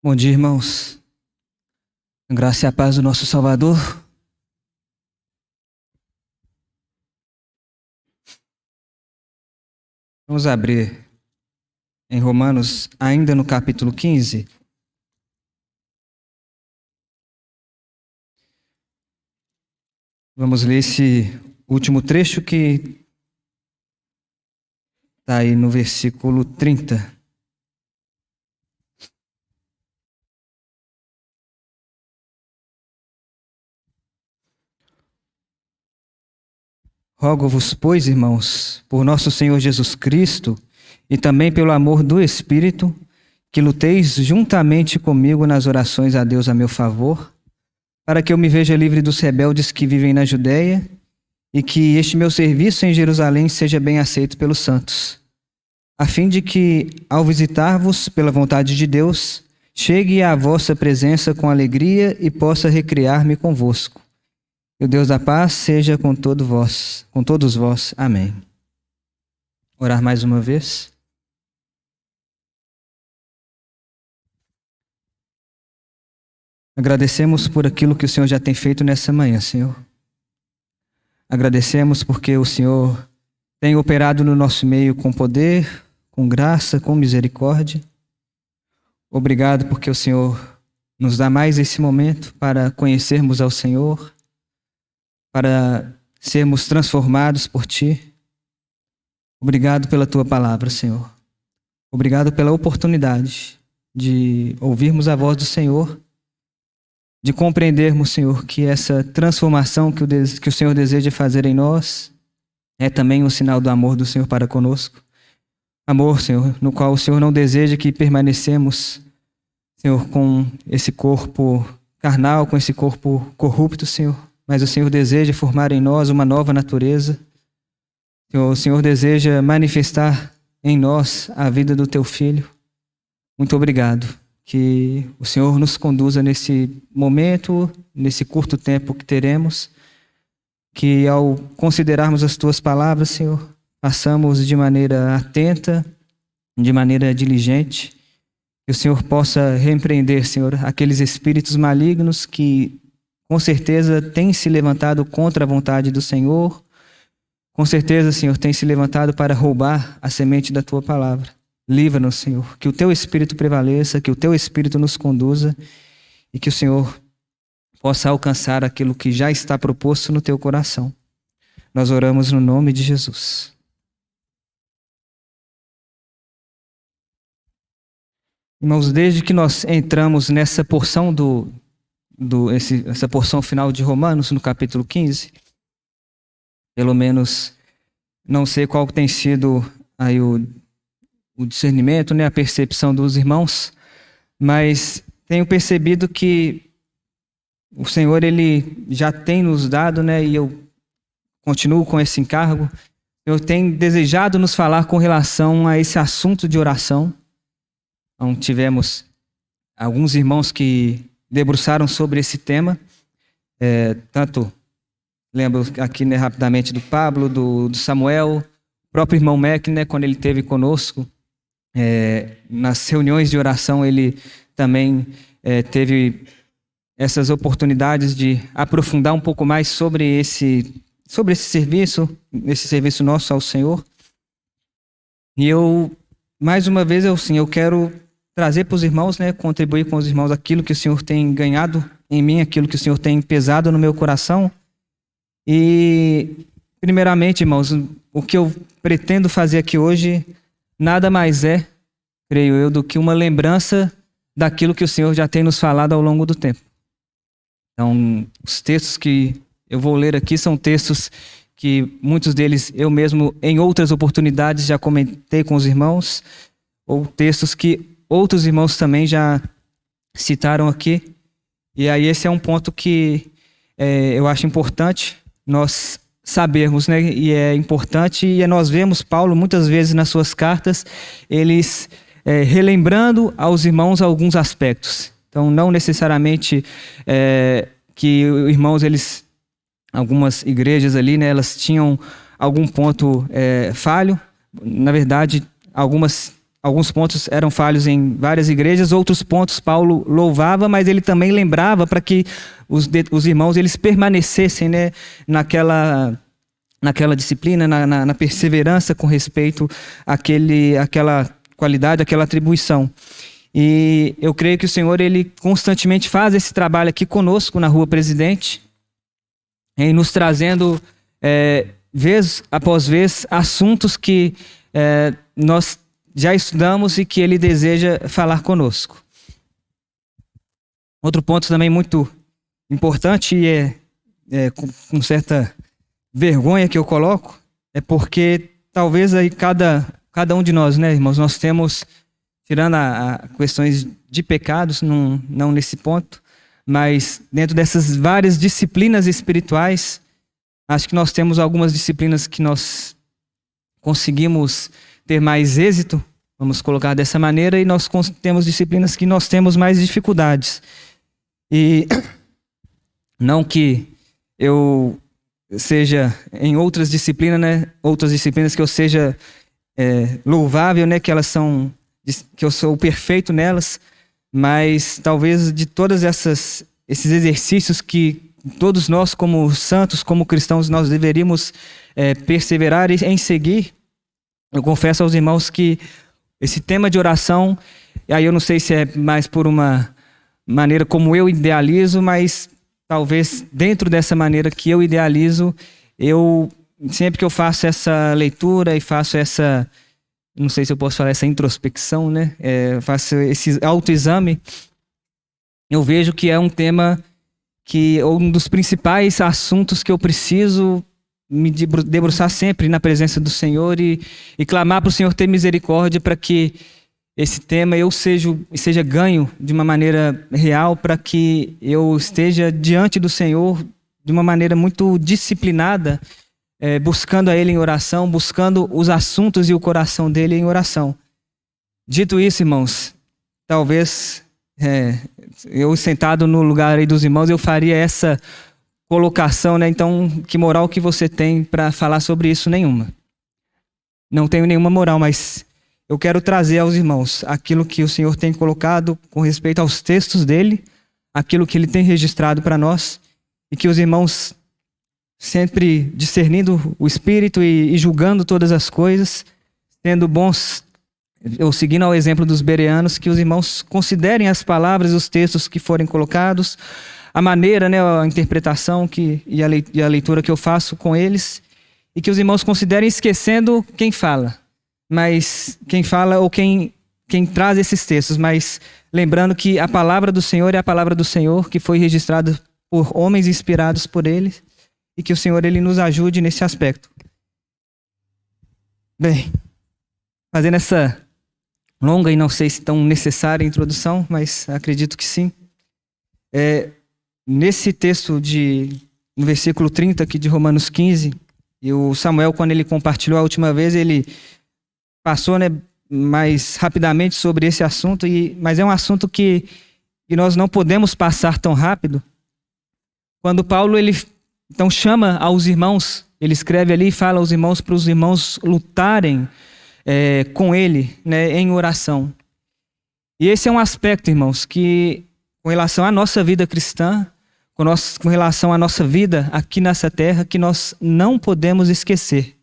Bom dia, irmãos. A graça e a paz do nosso Salvador. Vamos abrir em Romanos, ainda no capítulo 15. Vamos ler esse último trecho que está aí no versículo 30. Rogo-vos, pois, irmãos, por nosso Senhor Jesus Cristo e também pelo amor do Espírito, que luteis juntamente comigo nas orações a Deus a meu favor, para que eu me veja livre dos rebeldes que vivem na Judéia e que este meu serviço em Jerusalém seja bem aceito pelos santos, a fim de que, ao visitar-vos pela vontade de Deus, chegue à vossa presença com alegria e possa recriar-me convosco. E o Deus da paz seja com todos vós. Amém. Orar mais uma vez. Agradecemos por aquilo que o Senhor já tem feito nessa manhã, Senhor. Agradecemos porque o Senhor tem operado no nosso meio com poder, com graça, com misericórdia. Obrigado porque o Senhor nos dá mais esse momento para conhecermos ao Senhor, para sermos transformados por Ti. Obrigado pela Tua palavra, Senhor. Obrigado pela oportunidade de ouvirmos a voz do Senhor, de compreendermos, Senhor, que essa transformação que o Senhor deseja fazer em nós é também um sinal do amor do Senhor para conosco. Amor, Senhor, no qual o Senhor não deseja que permanecemos, Senhor, com esse corpo carnal, com esse corpo corrupto, Senhor, mas o Senhor deseja formar em nós uma nova natureza. Senhor, o Senhor deseja manifestar em nós a vida do Teu Filho. Muito obrigado. Que o Senhor nos conduza nesse momento, nesse curto tempo que teremos, que ao considerarmos as Tuas palavras, Senhor, façamos de maneira atenta, de maneira diligente, que o Senhor possa repreender, Senhor, aqueles espíritos malignos que com certeza têm se levantado contra a vontade do Senhor, com certeza, Senhor, têm se levantado para roubar a semente da Tua palavra. Livra-nos, Senhor, que o Teu Espírito prevaleça, que o Teu Espírito nos conduza e que o Senhor possa alcançar aquilo que já está proposto no Teu coração. Nós oramos no nome de Jesus. Irmãos, desde que nós entramos nessa porção essa porção final de Romanos, no capítulo 15, pelo menos não sei qual tem sido aí o discernimento, né, a percepção dos irmãos, mas tenho percebido que o Senhor, Ele já tem nos dado, né, e eu continuo com esse encargo, eu tenho desejado nos falar com relação a esse assunto de oração. Então, tivemos alguns irmãos que debruçaram sobre esse tema, tanto lembro aqui, né, rapidamente do Pablo, do Samuel, o próprio irmão Mac, né, quando ele esteve conosco, nas reuniões de oração ele também teve essas oportunidades de aprofundar um pouco mais sobre esse serviço nosso ao Senhor. E eu, mais uma vez, eu quero trazer para os irmãos, né, contribuir com os irmãos aquilo que o Senhor tem ganhado em mim, aquilo que o Senhor tem pesado no meu coração. E, primeiramente, irmãos, o que eu pretendo fazer aqui hoje nada mais é, creio eu, do que uma lembrança daquilo que o Senhor já tem nos falado ao longo do tempo. Então, os textos que eu vou ler aqui são textos que muitos deles eu mesmo, em outras oportunidades, já comentei com os irmãos, ou textos que outros irmãos também já citaram aqui. E aí esse é um ponto que eu acho importante nós sabermos, né? E é importante, e nós vemos Paulo muitas vezes nas suas cartas, eles relembrando aos irmãos alguns aspectos. Então, não necessariamente que os irmãos, algumas igrejas ali, né, elas tinham algum ponto falho. Na verdade, algumas alguns pontos eram falhos em várias igrejas, outros pontos Paulo louvava, mas ele também lembrava para que os irmãos eles permanecessem, né, naquela disciplina, na perseverança com respeito àquela qualidade, àquela atribuição. E eu creio que o Senhor ele constantemente faz esse trabalho aqui conosco na Rua Presidente, em nos trazendo, vez após vez, assuntos que nós já estudamos e que Ele deseja falar conosco. Outro ponto também muito importante e com certa vergonha que eu coloco, é porque talvez aí cada um de nós, né, irmãos, nós temos, tirando a questões de pecados, não nesse ponto, mas dentro dessas várias disciplinas espirituais, acho que nós temos algumas disciplinas que nós conseguimos ter mais êxito, vamos colocar dessa maneira, e nós temos disciplinas que nós temos mais dificuldades. E não que eu seja em outras disciplinas, né, que eu seja louvável, né, que eu sou perfeito nelas, mas talvez de todas esses exercícios que todos nós como santos, como cristãos, nós deveríamos perseverar em seguir, eu confesso aos irmãos que esse tema de oração, aí eu não sei se é mais por uma maneira como eu idealizo, mas talvez dentro dessa maneira que eu idealizo, sempre que eu faço essa leitura e faço essa, não sei se eu posso falar, essa introspecção, né? Faço esse autoexame, eu vejo que é um tema que é um dos principais assuntos que eu preciso me debruçar sempre na presença do Senhor e clamar para o Senhor ter misericórdia para que esse tema eu seja ganho de uma maneira real, para que eu esteja diante do Senhor de uma maneira muito disciplinada, buscando a Ele em oração, buscando os assuntos e o coração dele em oração. Dito isso, irmãos, talvez eu sentado no lugar aí dos irmãos, eu faria essa colocação, né? Então, que moral que você tem para falar sobre isso? Nenhuma. Não tenho nenhuma moral, mas eu quero trazer aos irmãos aquilo que o Senhor tem colocado com respeito aos textos dele, aquilo que ele tem registrado para nós, e que os irmãos, sempre discernindo o Espírito e julgando todas as coisas, sendo bons, ou seguindo ao exemplo dos bereanos, que os irmãos considerem as palavras e os textos que forem colocados, a maneira, né, a interpretação e a leitura que eu faço com eles, e que os irmãos considerem esquecendo quem fala, mas quem fala ou quem traz esses textos, mas lembrando que a palavra do Senhor é a palavra do Senhor, que foi registrada por homens inspirados por Ele, e que o Senhor ele nos ajude nesse aspecto. Bem, fazendo essa longa e não sei se tão necessária introdução, mas acredito que sim. Nesse texto no versículo 30 aqui de Romanos 15, e o Samuel, quando ele compartilhou a última vez, ele passou, né, mais rapidamente sobre esse assunto, mas é um assunto que nós não podemos passar tão rápido. Quando Paulo ele então chama aos irmãos, ele escreve ali e fala aos irmãos para os irmãos lutarem com ele, né, em oração. E esse é um aspecto, irmãos, que com relação à nossa vida cristã, com relação à nossa vida aqui nessa terra, que nós não podemos esquecer.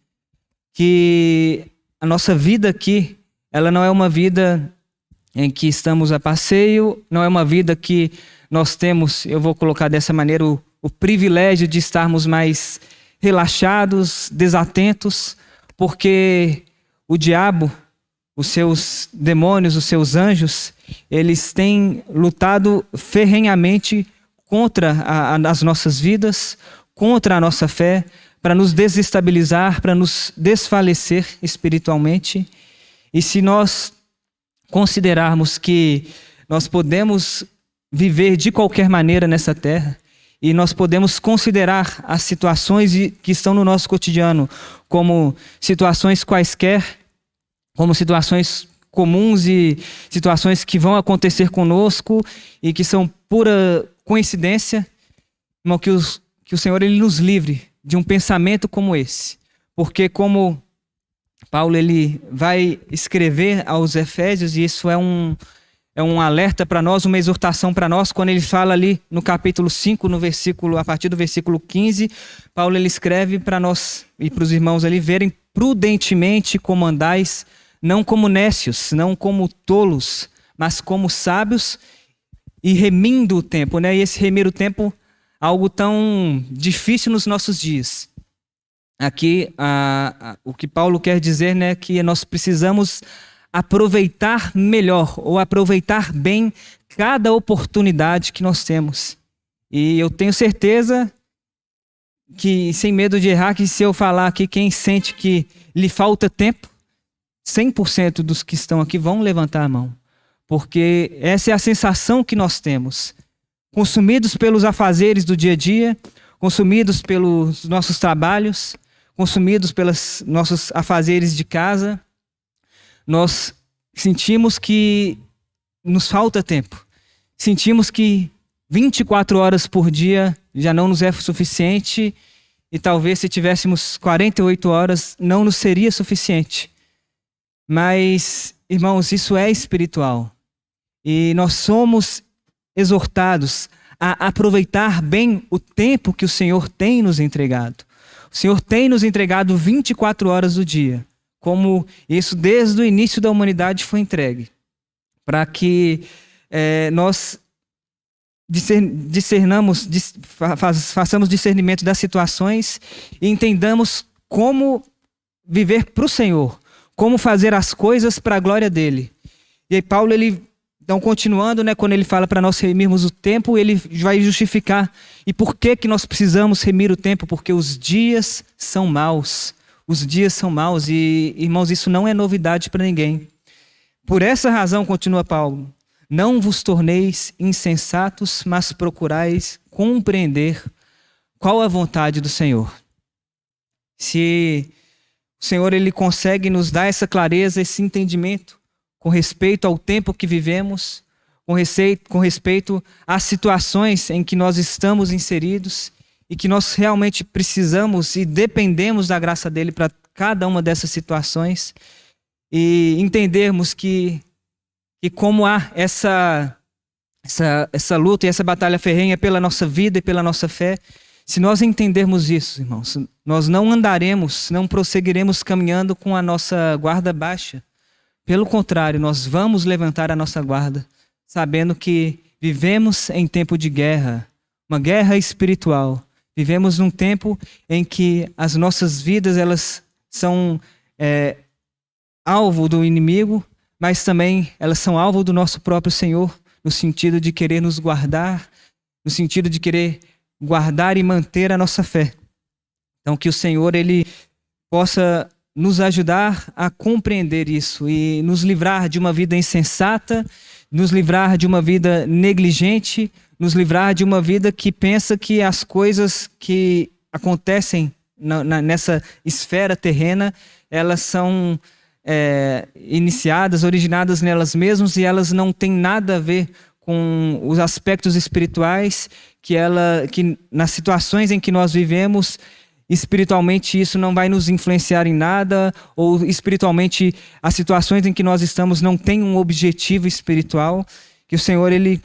Que a nossa vida aqui, ela não é uma vida em que estamos a passeio, não é uma vida que nós temos, eu vou colocar dessa maneira, o privilégio de estarmos mais relaxados, desatentos, porque o diabo, os seus demônios, os seus anjos, eles têm lutado ferrenhamente contra as nossas vidas, contra a nossa fé, para nos desestabilizar, para nos desfalecer espiritualmente. E se nós considerarmos que nós podemos viver de qualquer maneira nessa terra, e nós podemos considerar as situações que estão no nosso cotidiano como situações quaisquer, como situações comuns e situações que vão acontecer conosco e que são pura coincidência, irmão, que o Senhor ele nos livre de um pensamento como esse. Porque como Paulo ele vai escrever aos Efésios, e isso é um alerta para nós, uma exortação para nós, quando ele fala ali no capítulo 5, a partir do versículo 15, Paulo ele escreve para nós e para os irmãos ali verem prudentemente como andais, não como nécios, não como tolos, mas como sábios, e remindo o tempo, né? E esse remir o tempo, algo tão difícil nos nossos dias. Aqui, o que Paulo quer dizer, né, que nós precisamos aproveitar melhor ou aproveitar bem cada oportunidade que nós temos. E eu tenho certeza que, sem medo de errar, que se eu falar aqui, quem sente que lhe falta tempo, 100% dos que estão aqui vão levantar a mão. Porque essa é a sensação que nós temos. Consumidos pelos afazeres do dia a dia, consumidos pelos nossos trabalhos, consumidos pelos nossos afazeres de casa, nós sentimos que nos falta tempo. Sentimos que 24 horas por dia já não nos é suficiente, e talvez se tivéssemos 48 horas não nos seria suficiente. Mas, irmãos, isso é espiritual. E nós somos exortados a aproveitar bem o tempo que o Senhor tem nos entregado. O Senhor tem nos entregado 24 horas do dia, como isso desde o início da humanidade foi entregue, para que nós façamos discernimento das situações e entendamos como viver para o Senhor, como fazer as coisas para a glória dele. E aí Paulo, então, continuando, né, quando ele fala para nós remirmos o tempo, ele vai justificar. E por que nós precisamos remir o tempo? Porque os dias são maus. Os dias são maus. E, irmãos, isso não é novidade para ninguém. Por essa razão, continua Paulo, não vos torneis insensatos, mas procurais compreender qual a vontade do Senhor. Se o Senhor ele consegue nos dar essa clareza, esse entendimento, com respeito ao tempo que vivemos, com respeito às situações em que nós estamos inseridos e que nós realmente precisamos e dependemos da graça dele para cada uma dessas situações, e entendermos que como há essa luta e essa batalha ferrenha pela nossa vida e pela nossa fé, se nós entendermos isso, irmãos, nós não andaremos, não prosseguiremos caminhando com a nossa guarda baixa. Pelo contrário, nós vamos levantar a nossa guarda, sabendo que vivemos em tempo de guerra, uma guerra espiritual. Vivemos num tempo em que as nossas vidas elas são alvo do inimigo, mas também elas são alvo do nosso próprio Senhor, no sentido de querer nos guardar, no sentido de querer guardar e manter a nossa fé. Então, que o Senhor ele possa nos ajudar a compreender isso e nos livrar de uma vida insensata, nos livrar de uma vida negligente, nos livrar de uma vida que pensa que as coisas que acontecem nessa esfera terrena, elas são iniciadas, originadas nelas mesmas, e elas não têm nada a ver com os aspectos espirituais, que nas situações em que nós vivemos, espiritualmente isso não vai nos influenciar em nada, ou espiritualmente as situações em que nós estamos não têm um objetivo espiritual. Que o Senhor ele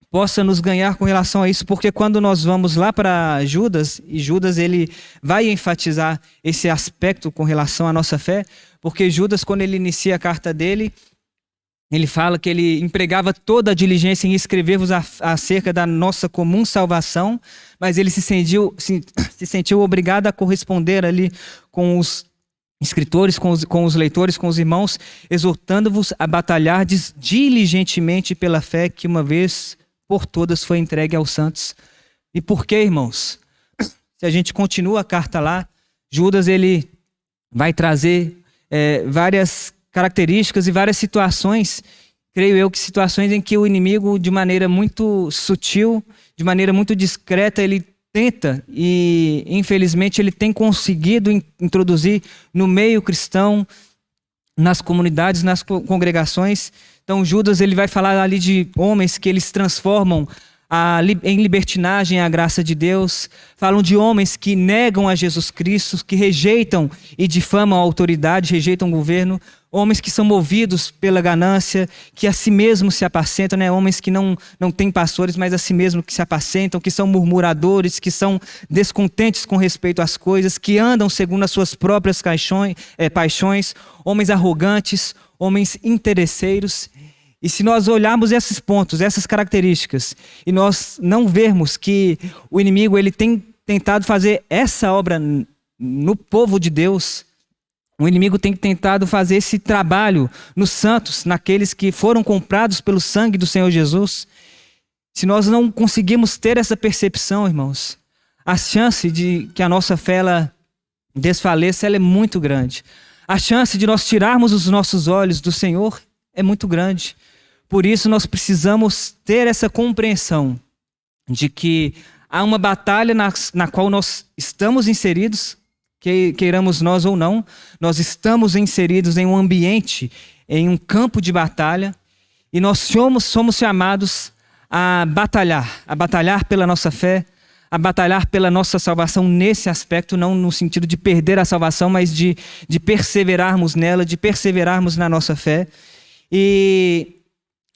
possa nos ganhar com relação a isso, porque quando nós vamos lá para Judas, e Judas ele vai enfatizar esse aspecto com relação à nossa fé, porque Judas, quando ele inicia a carta dele, ele fala que ele empregava toda a diligência em escrever-vos acerca da nossa comum salvação, mas ele se sentiu obrigado a corresponder ali com os escritores, com os leitores, com os irmãos, exortando-vos a batalhar diligentemente pela fé que uma vez por todas foi entregue aos santos. E por quê, irmãos? Se a gente continua a carta lá, Judas ele vai trazer várias características e várias situações, creio eu que situações em que o inimigo, de maneira muito sutil, de maneira muito discreta, ele tenta e infelizmente ele tem conseguido introduzir no meio cristão, nas comunidades, nas congregações. Então Judas ele vai falar ali de homens que eles transformam em libertinagem à graça de Deus, falam de homens que negam a Jesus Cristo, que rejeitam e difamam a autoridade, rejeitam o governo, homens que são movidos pela ganância, que a si mesmos se apacentam, né? Homens que não têm pastores, mas a si mesmos que se apacentam, que são murmuradores, que são descontentes com respeito às coisas, que andam segundo as suas próprias paixões, homens arrogantes, homens interesseiros. E se nós olharmos esses pontos, essas características, e nós não vermos que o inimigo ele tem tentado fazer essa obra no povo de Deus, o inimigo tem tentado fazer esse trabalho nos santos, naqueles que foram comprados pelo sangue do Senhor Jesus, se nós não conseguirmos ter essa percepção, irmãos, a chance de que a nossa fé ela desfaleça ela é muito grande. A chance de nós tirarmos os nossos olhos do Senhor é muito grande. Por isso nós precisamos ter essa compreensão de que há uma batalha na qual nós estamos inseridos, queiramos nós ou não, nós estamos inseridos em um ambiente, em um campo de batalha, e nós somos chamados a batalhar pela nossa fé, a batalhar pela nossa salvação nesse aspecto, não no sentido de perder a salvação, mas de perseverarmos nela, de perseverarmos na nossa fé. E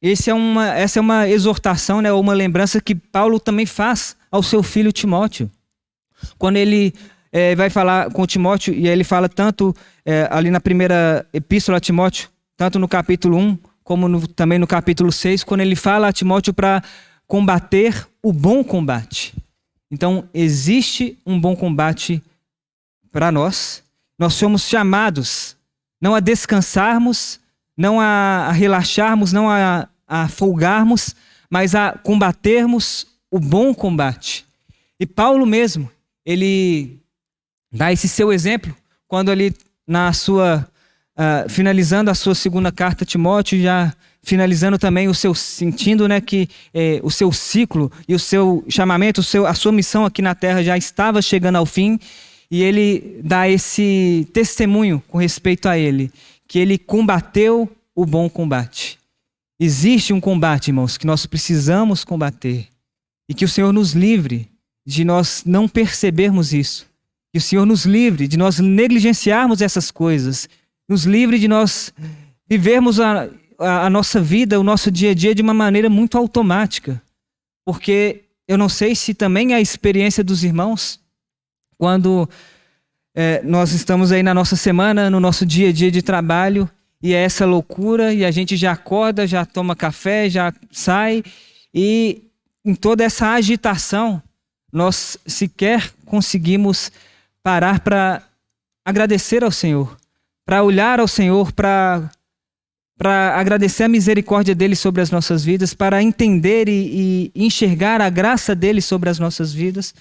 essa é uma exortação, né, ou uma lembrança que Paulo também faz ao seu filho Timóteo. Quando ele vai falar com Timóteo, e ele fala tanto ali na primeira epístola a Timóteo, tanto no capítulo 1, como também no capítulo 6, quando ele fala a Timóteo para combater o bom combate. Então, existe um bom combate para nós. Nós somos chamados não a descansarmos, não a relaxarmos, não a folgarmos, mas a combatermos o bom combate. E Paulo mesmo, ele dá esse seu exemplo, quando ele, finalizando a sua segunda carta a Timóteo, já finalizando também o seu, sentindo, né, que o seu ciclo e o seu chamamento, a sua missão aqui na terra já estava chegando ao fim, e ele dá esse testemunho com respeito a ele, que ele combateu o bom combate. Existe um combate, irmãos, que nós precisamos combater, e que o Senhor nos livre de nós não percebermos isso, que o Senhor nos livre de nós negligenciarmos essas coisas, nos livre de nós vivermos a nossa vida, o nosso dia a dia de uma maneira muito automática, porque eu não sei se também é a experiência dos irmãos, quando nós estamos aí na nossa semana, no nosso dia a dia de trabalho, e é essa loucura, e a gente já acorda, já toma café, já sai, e em toda essa agitação, nós sequer conseguimos parar para agradecer ao Senhor, para olhar ao Senhor, para agradecer a misericórdia dele sobre as nossas vidas, para entender e enxergar a graça dele sobre as nossas vidas,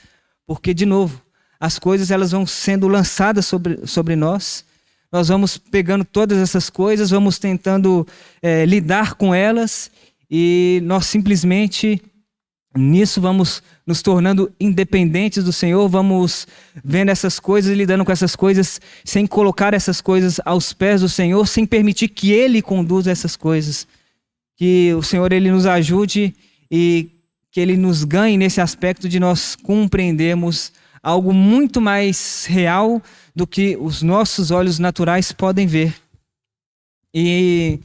porque, de novo, as coisas elas vão sendo lançadas sobre nós, nós vamos pegando todas essas coisas, vamos tentando lidar com elas, e nós simplesmente nisso vamos nos tornando independentes do Senhor, vamos vendo essas coisas, lidando com essas coisas, sem colocar essas coisas aos pés do Senhor, sem permitir que Ele conduza essas coisas. Que o Senhor Ele nos ajude e que Ele nos ganhe nesse aspecto de nós compreendermos algo muito mais real do que os nossos olhos naturais podem ver. E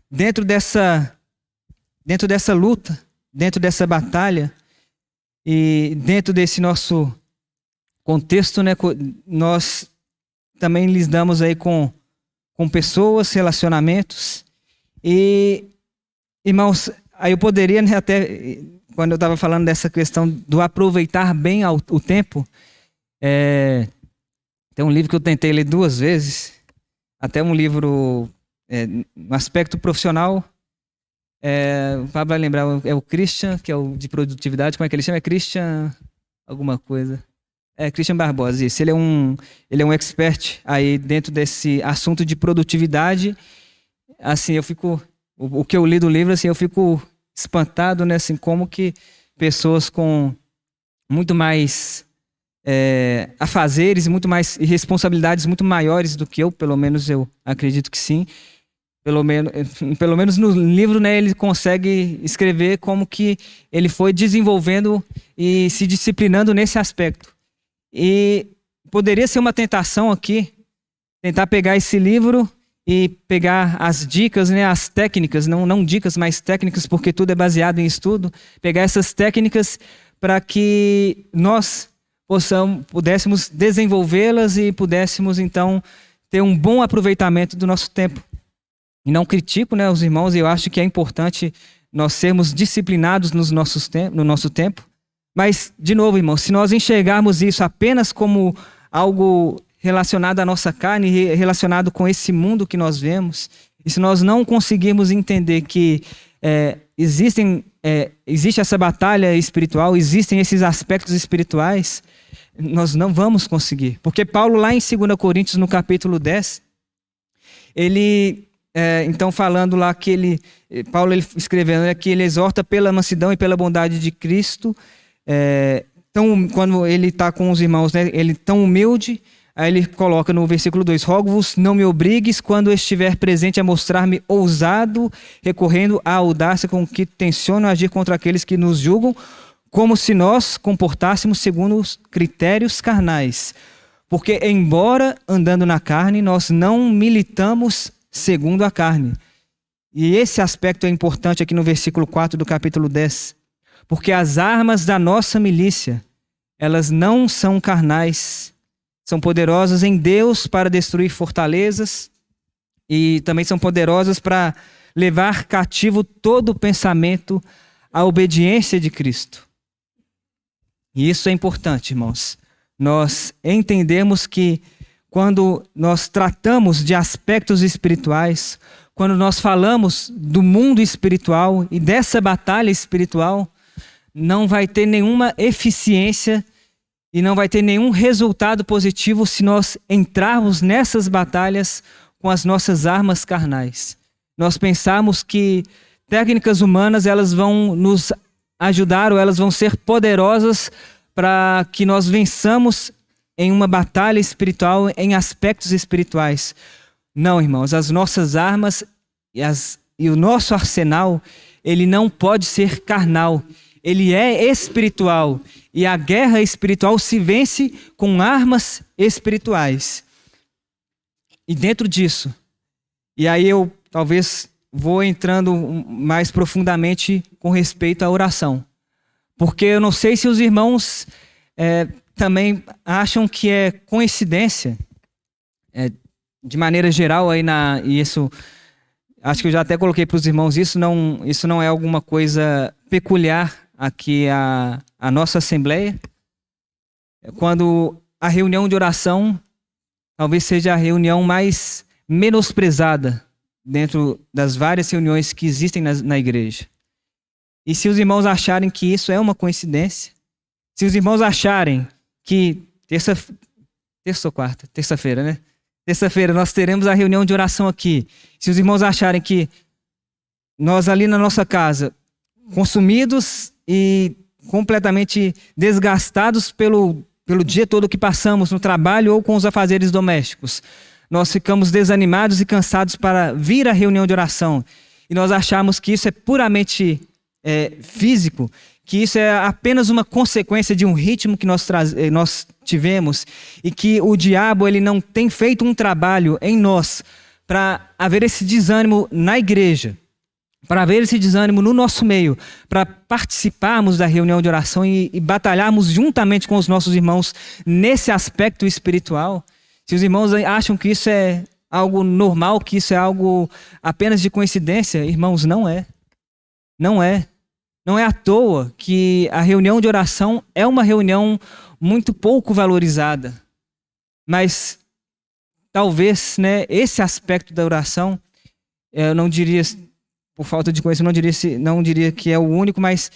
dentro dessa luta, dentro dessa batalha e dentro desse nosso contexto, né, nós também lidamos aí com pessoas, relacionamentos. E, irmãos, aí eu poderia, né, até quando eu estava falando dessa questão do aproveitar bem o tempo, tem um livro que eu tentei ler 2 vezes, até um livro no aspecto profissional. O Pablo vai lembrar, é o Christian, que é o de produtividade. Como é que ele chama? É Christian alguma coisa. Christian Barbosa, isso. Ele é um expert aí dentro desse assunto de produtividade. Assim, o que eu li do livro, assim, eu fico espantado, né, assim, como que pessoas com muito mais afazeres, muito mais responsabilidades muito maiores do que eu, pelo menos eu acredito que sim, Pelo menos no livro, né, ele consegue escrever como que ele foi desenvolvendo e se disciplinando nesse aspecto. E poderia ser uma tentação aqui, tentar pegar esse livro e pegar as dicas, né, as técnicas, não dicas, mas técnicas, porque tudo é baseado em estudo, pegar essas técnicas para que nós pudéssemos desenvolvê-las e pudéssemos, então, ter um bom aproveitamento do nosso tempo. E não critico, né, os irmãos, eu acho que é importante nós sermos disciplinados no nosso tempo. Mas, de novo, irmãos, se nós enxergarmos isso apenas como algo relacionado à nossa carne, relacionado com esse mundo que nós vemos, e se nós não conseguirmos entender que existe essa batalha espiritual, existem esses aspectos espirituais, nós não vamos conseguir. Porque Paulo, lá em 2 Coríntios, no capítulo 10, ele... então, falando lá que Paulo escrevendo, que ele exorta pela mansidão e pela bondade de Cristo. Então, quando ele está com os irmãos, né, ele tão humilde, aí ele coloca no versículo 2: rogo-vos, não me obrigues, quando estiver presente, a mostrar-me ousado, recorrendo à audácia com que tenciono agir contra aqueles que nos julgam, como se nós comportássemos segundo os critérios carnais. Porque, embora andando na carne, nós não militamos segundo a carne. E esse aspecto é importante aqui no versículo 4 do capítulo 10. Porque as armas da nossa milícia, elas não são carnais, são poderosas em Deus para destruir fortalezas e também são poderosas para levar cativo todo o pensamento à obediência de Cristo. E isso é importante, irmãos. Nós entendemos que quando nós tratamos de aspectos espirituais, quando nós falamos do mundo espiritual e dessa batalha espiritual, não vai ter nenhuma eficiência e não vai ter nenhum resultado positivo se nós entrarmos nessas batalhas com as nossas armas carnais. Nós pensamos que técnicas humanas elas vão nos ajudar ou elas vão ser poderosas para que nós vençamos em uma batalha espiritual, em aspectos espirituais. Não, irmãos, as nossas armas e o nosso arsenal, ele não pode ser carnal. Ele é espiritual. E a guerra espiritual se vence com armas espirituais. E dentro disso, e aí eu talvez vou entrando mais profundamente com respeito à oração. Porque eu não sei se os irmãos também acham que é coincidência, de maneira geral, e isso, acho que eu já até coloquei para os irmãos, isso não é alguma coisa peculiar aqui à nossa Assembleia. Quando a reunião de oração talvez seja a reunião mais menosprezada dentro das várias reuniões que existem na igreja. E se os irmãos acharem que isso é uma coincidência, se os irmãos acharem que terça-feira, né? Terça-feira nós teremos a reunião de oração aqui. Se os irmãos acharem que nós ali na nossa casa, consumidos e completamente desgastados pelo dia todo que passamos no trabalho ou com os afazeres domésticos, nós ficamos desanimados e cansados para vir à reunião de oração, e nós achamos que isso é puramente físico, que isso é apenas uma consequência de um ritmo que nós tivemos, e que o diabo ele não tem feito um trabalho em nós para haver esse desânimo na igreja, para haver esse desânimo no nosso meio, para participarmos da reunião de oração e batalharmos juntamente com os nossos irmãos nesse aspecto espiritual. Se os irmãos acham que isso é algo normal, que isso é algo apenas de coincidência, irmãos, não é. Não é. Não é à toa que a reunião de oração é uma reunião muito pouco valorizada. Mas talvez, né, esse aspecto da oração, eu não diria, por falta de conhecimento, não diria que é o único, mas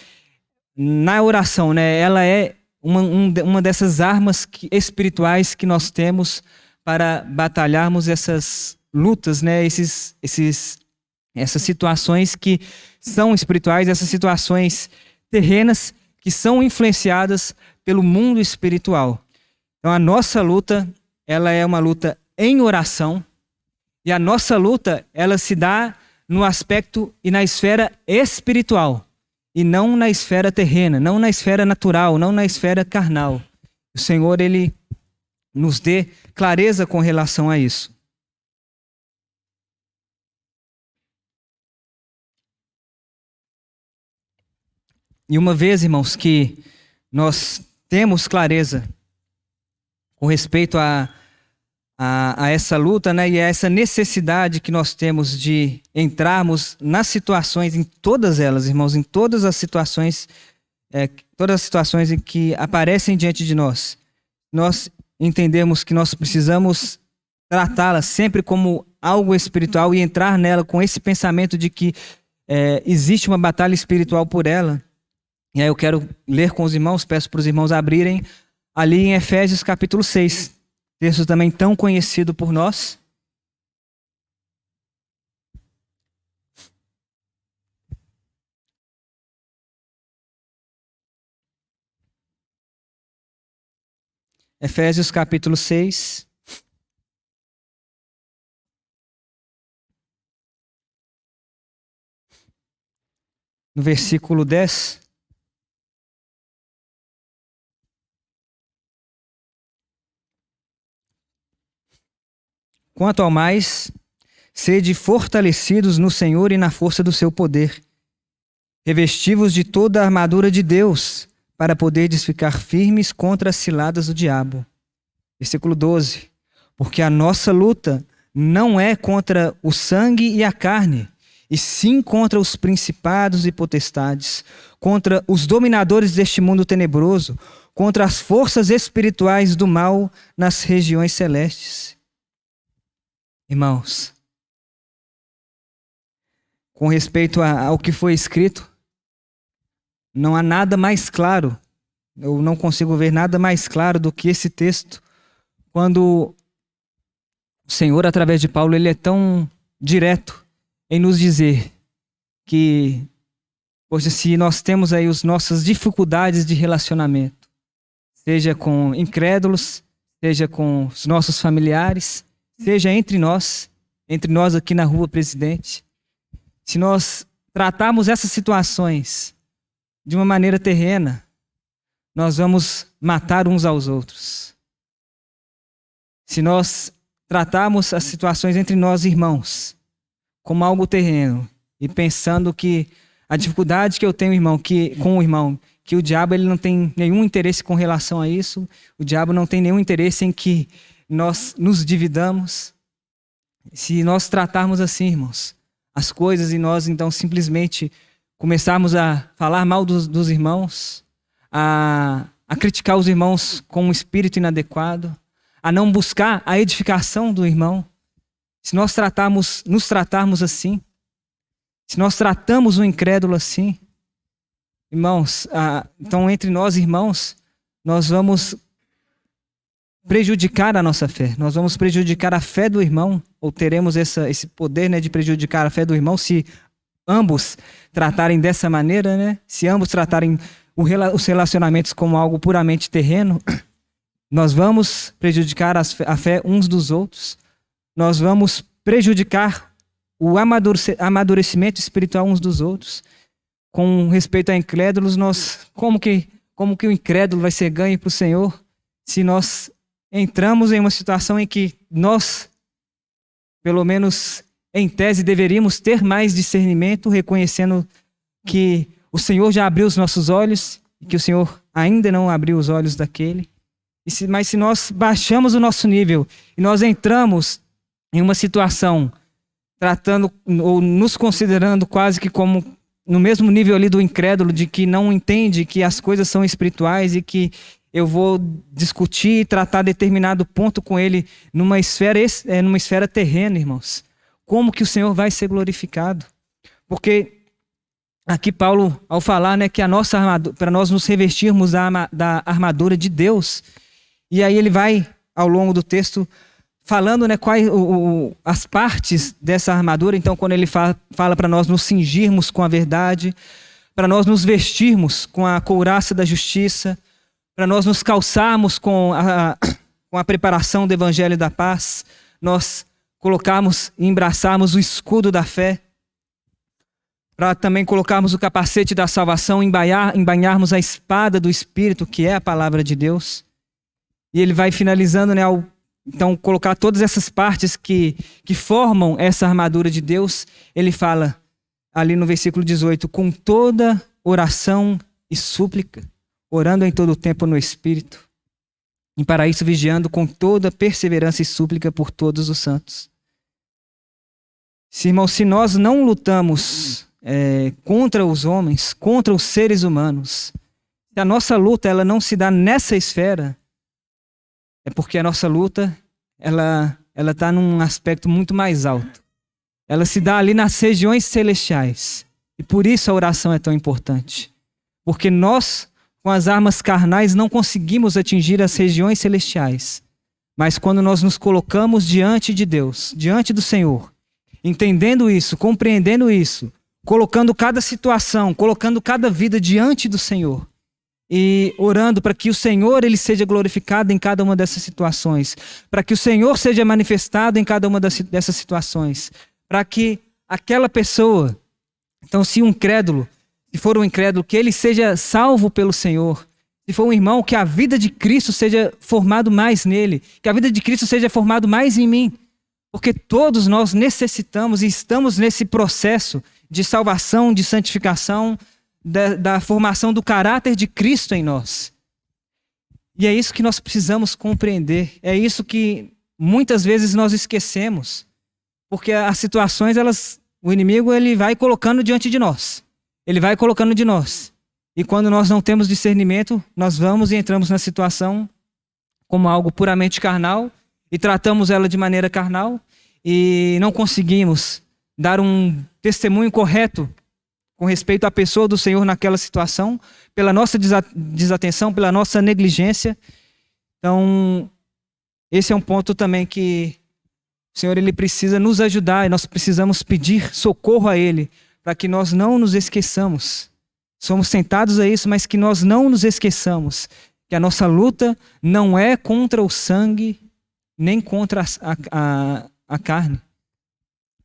na oração, né, ela é uma dessas armas espirituais que nós temos para batalharmos essas lutas, né, essas situações que são espirituais, essas situações terrenas que são influenciadas pelo mundo espiritual. Então a nossa luta, ela é uma luta em oração, E a nossa luta, ela se dá no aspecto e na esfera espiritual, e não na esfera terrena, não na esfera natural, não na esfera carnal. O Senhor, Ele nos dê clareza com relação a isso. E uma vez, irmãos, que nós temos clareza com respeito a essa luta, né, e a essa necessidade que nós temos de entrarmos nas situações, em todas elas, irmãos, em todas as situações em que aparecem diante de nós, nós entendemos que nós precisamos tratá-la sempre como algo espiritual e entrar nela com esse pensamento de que existe uma batalha espiritual por ela. E aí eu quero ler com os irmãos, peço para os irmãos abrirem ali em Efésios capítulo 6, texto também tão conhecido por nós. Efésios capítulo 6. No versículo 10. Quanto ao mais, sede fortalecidos no Senhor e na força do seu poder. Revestivos de toda a armadura de Deus, para poderdes ficar firmes contra as ciladas do diabo. Versículo 12. Porque a nossa luta não é contra o sangue e a carne, e sim contra os principados e potestades, contra os dominadores deste mundo tenebroso, contra as forças espirituais do mal nas regiões celestes. Irmãos, com respeito ao que foi escrito, não há nada mais claro, eu não consigo ver nada mais claro do que esse texto, quando o Senhor, através de Paulo, ele é tão direto em nos dizer que, poxa, se nós temos aí as nossas dificuldades de relacionamento, seja com incrédulos, seja com os nossos familiares, seja entre nós aqui na Rua Presidente, se nós tratarmos essas situações de uma maneira terrena, nós vamos matar uns aos outros. Se nós tratarmos as situações entre nós, irmãos, como algo terreno, e pensando que a dificuldade que eu tenho, irmão, com o irmão, que o diabo ele não tem nenhum interesse com relação a isso, o diabo não tem nenhum interesse em que nós nos dividamos. Se nós tratarmos assim, irmãos, as coisas e nós então simplesmente começarmos a falar mal dos irmãos, a criticar os irmãos com um espírito inadequado, a não buscar a edificação do irmão, se nós nos tratarmos assim, se nós tratamos o incrédulo assim, irmãos, então entre nós irmãos, nós vamos prejudicar a nossa fé, nós vamos prejudicar a fé do irmão, ou teremos esse poder, né, de prejudicar a fé do irmão se ambos tratarem dessa maneira, né? Se ambos tratarem os relacionamentos como algo puramente terreno, nós vamos prejudicar a fé uns dos outros, nós vamos prejudicar o amadurecimento espiritual uns dos outros. Com respeito a incrédulos, como que o incrédulo vai ser ganho para o Senhor se nós entramos em uma situação em que nós, pelo menos em tese, deveríamos ter mais discernimento, reconhecendo que o Senhor já abriu os nossos olhos e que o Senhor ainda não abriu os olhos daquele. Mas se nós baixamos o nosso nível e nós entramos em uma situação tratando ou nos considerando quase que como no mesmo nível ali do incrédulo, de que não entende que as coisas são espirituais e que eu vou discutir e tratar determinado ponto com ele numa esfera terrena, irmãos. Como que o Senhor vai ser glorificado? Porque aqui Paulo, ao falar, né, que a nossa armadura, para nós nos revestirmos da armadura de Deus, e aí ele vai, ao longo do texto, falando, né, quais as partes dessa armadura. Então, quando ele fala para nós nos cingirmos com a verdade, para nós nos vestirmos com a couraça da justiça, para nós nos calçarmos com a preparação do evangelho da paz, nós colocarmos e embraçarmos o escudo da fé, para também colocarmos o capacete da salvação, embainharmos a espada do Espírito, que é a palavra de Deus. E ele vai finalizando, né, então colocar todas essas partes que formam essa armadura de Deus. Ele fala ali no versículo 18, com toda oração e súplica, orando em todo o tempo no Espírito, e para isso vigiando com toda perseverança e súplica por todos os santos. Irmãos, se nós não lutamos contra os homens, contra os seres humanos, se a nossa luta ela não se dá nessa esfera, é porque a nossa luta ela está num aspecto muito mais alto. Ela se dá ali nas regiões celestiais. E por isso a oração é tão importante. Porque nós, com as armas carnais, não conseguimos atingir as regiões celestiais. Mas quando nós nos colocamos diante de Deus, diante do Senhor, entendendo isso, compreendendo isso, colocando cada situação, colocando cada vida diante do Senhor e orando para que o Senhor ele seja glorificado em cada uma dessas situações, para que o Senhor seja manifestado em cada uma dessas situações, para que aquela pessoa, então se for um incrédulo, que ele seja salvo pelo Senhor, se for um irmão, que a vida de Cristo seja formado mais nele, que a vida de Cristo seja formado mais em mim, porque todos nós necessitamos e estamos nesse processo de salvação, de santificação, da formação do caráter de Cristo em nós. E é isso que nós precisamos compreender. É isso que muitas vezes nós esquecemos. Porque as situações, o inimigo ele vai colocando diante de nós. Ele vai colocando de nós. E quando nós não temos discernimento, nós vamos e entramos na situação como algo puramente carnal e tratamos ela de maneira carnal e não conseguimos dar um testemunho correto com respeito à pessoa do Senhor naquela situação, pela nossa desatenção, pela nossa negligência. Então, esse é um ponto também que o Senhor ele precisa nos ajudar e nós precisamos pedir socorro a Ele para que nós não nos esqueçamos. Somos tentados a isso, mas que nós não nos esqueçamos que a nossa luta não é contra o sangue, nem contra a carne.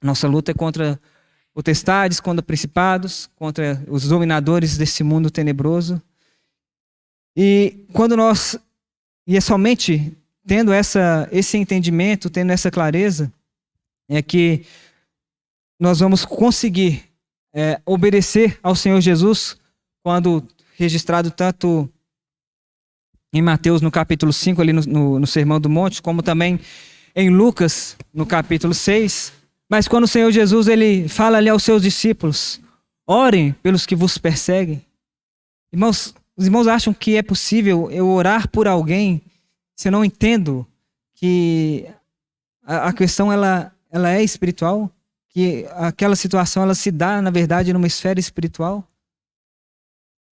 Nossa luta é contra potestades, contra principados, contra os dominadores desse mundo tenebroso. E é somente tendo esse entendimento, tendo essa clareza, é que nós vamos conseguir obedecer ao Senhor Jesus, quando registrado tanto em Mateus no capítulo 5, ali no Sermão do Monte, como também em Lucas no capítulo 6. Mas quando o Senhor Jesus ele fala ali aos seus discípulos, orem pelos que vos perseguem. Irmãos, os irmãos acham que é possível eu orar por alguém se eu não entendo que a questão ela é espiritual? Que aquela situação ela se dá, na verdade, numa esfera espiritual?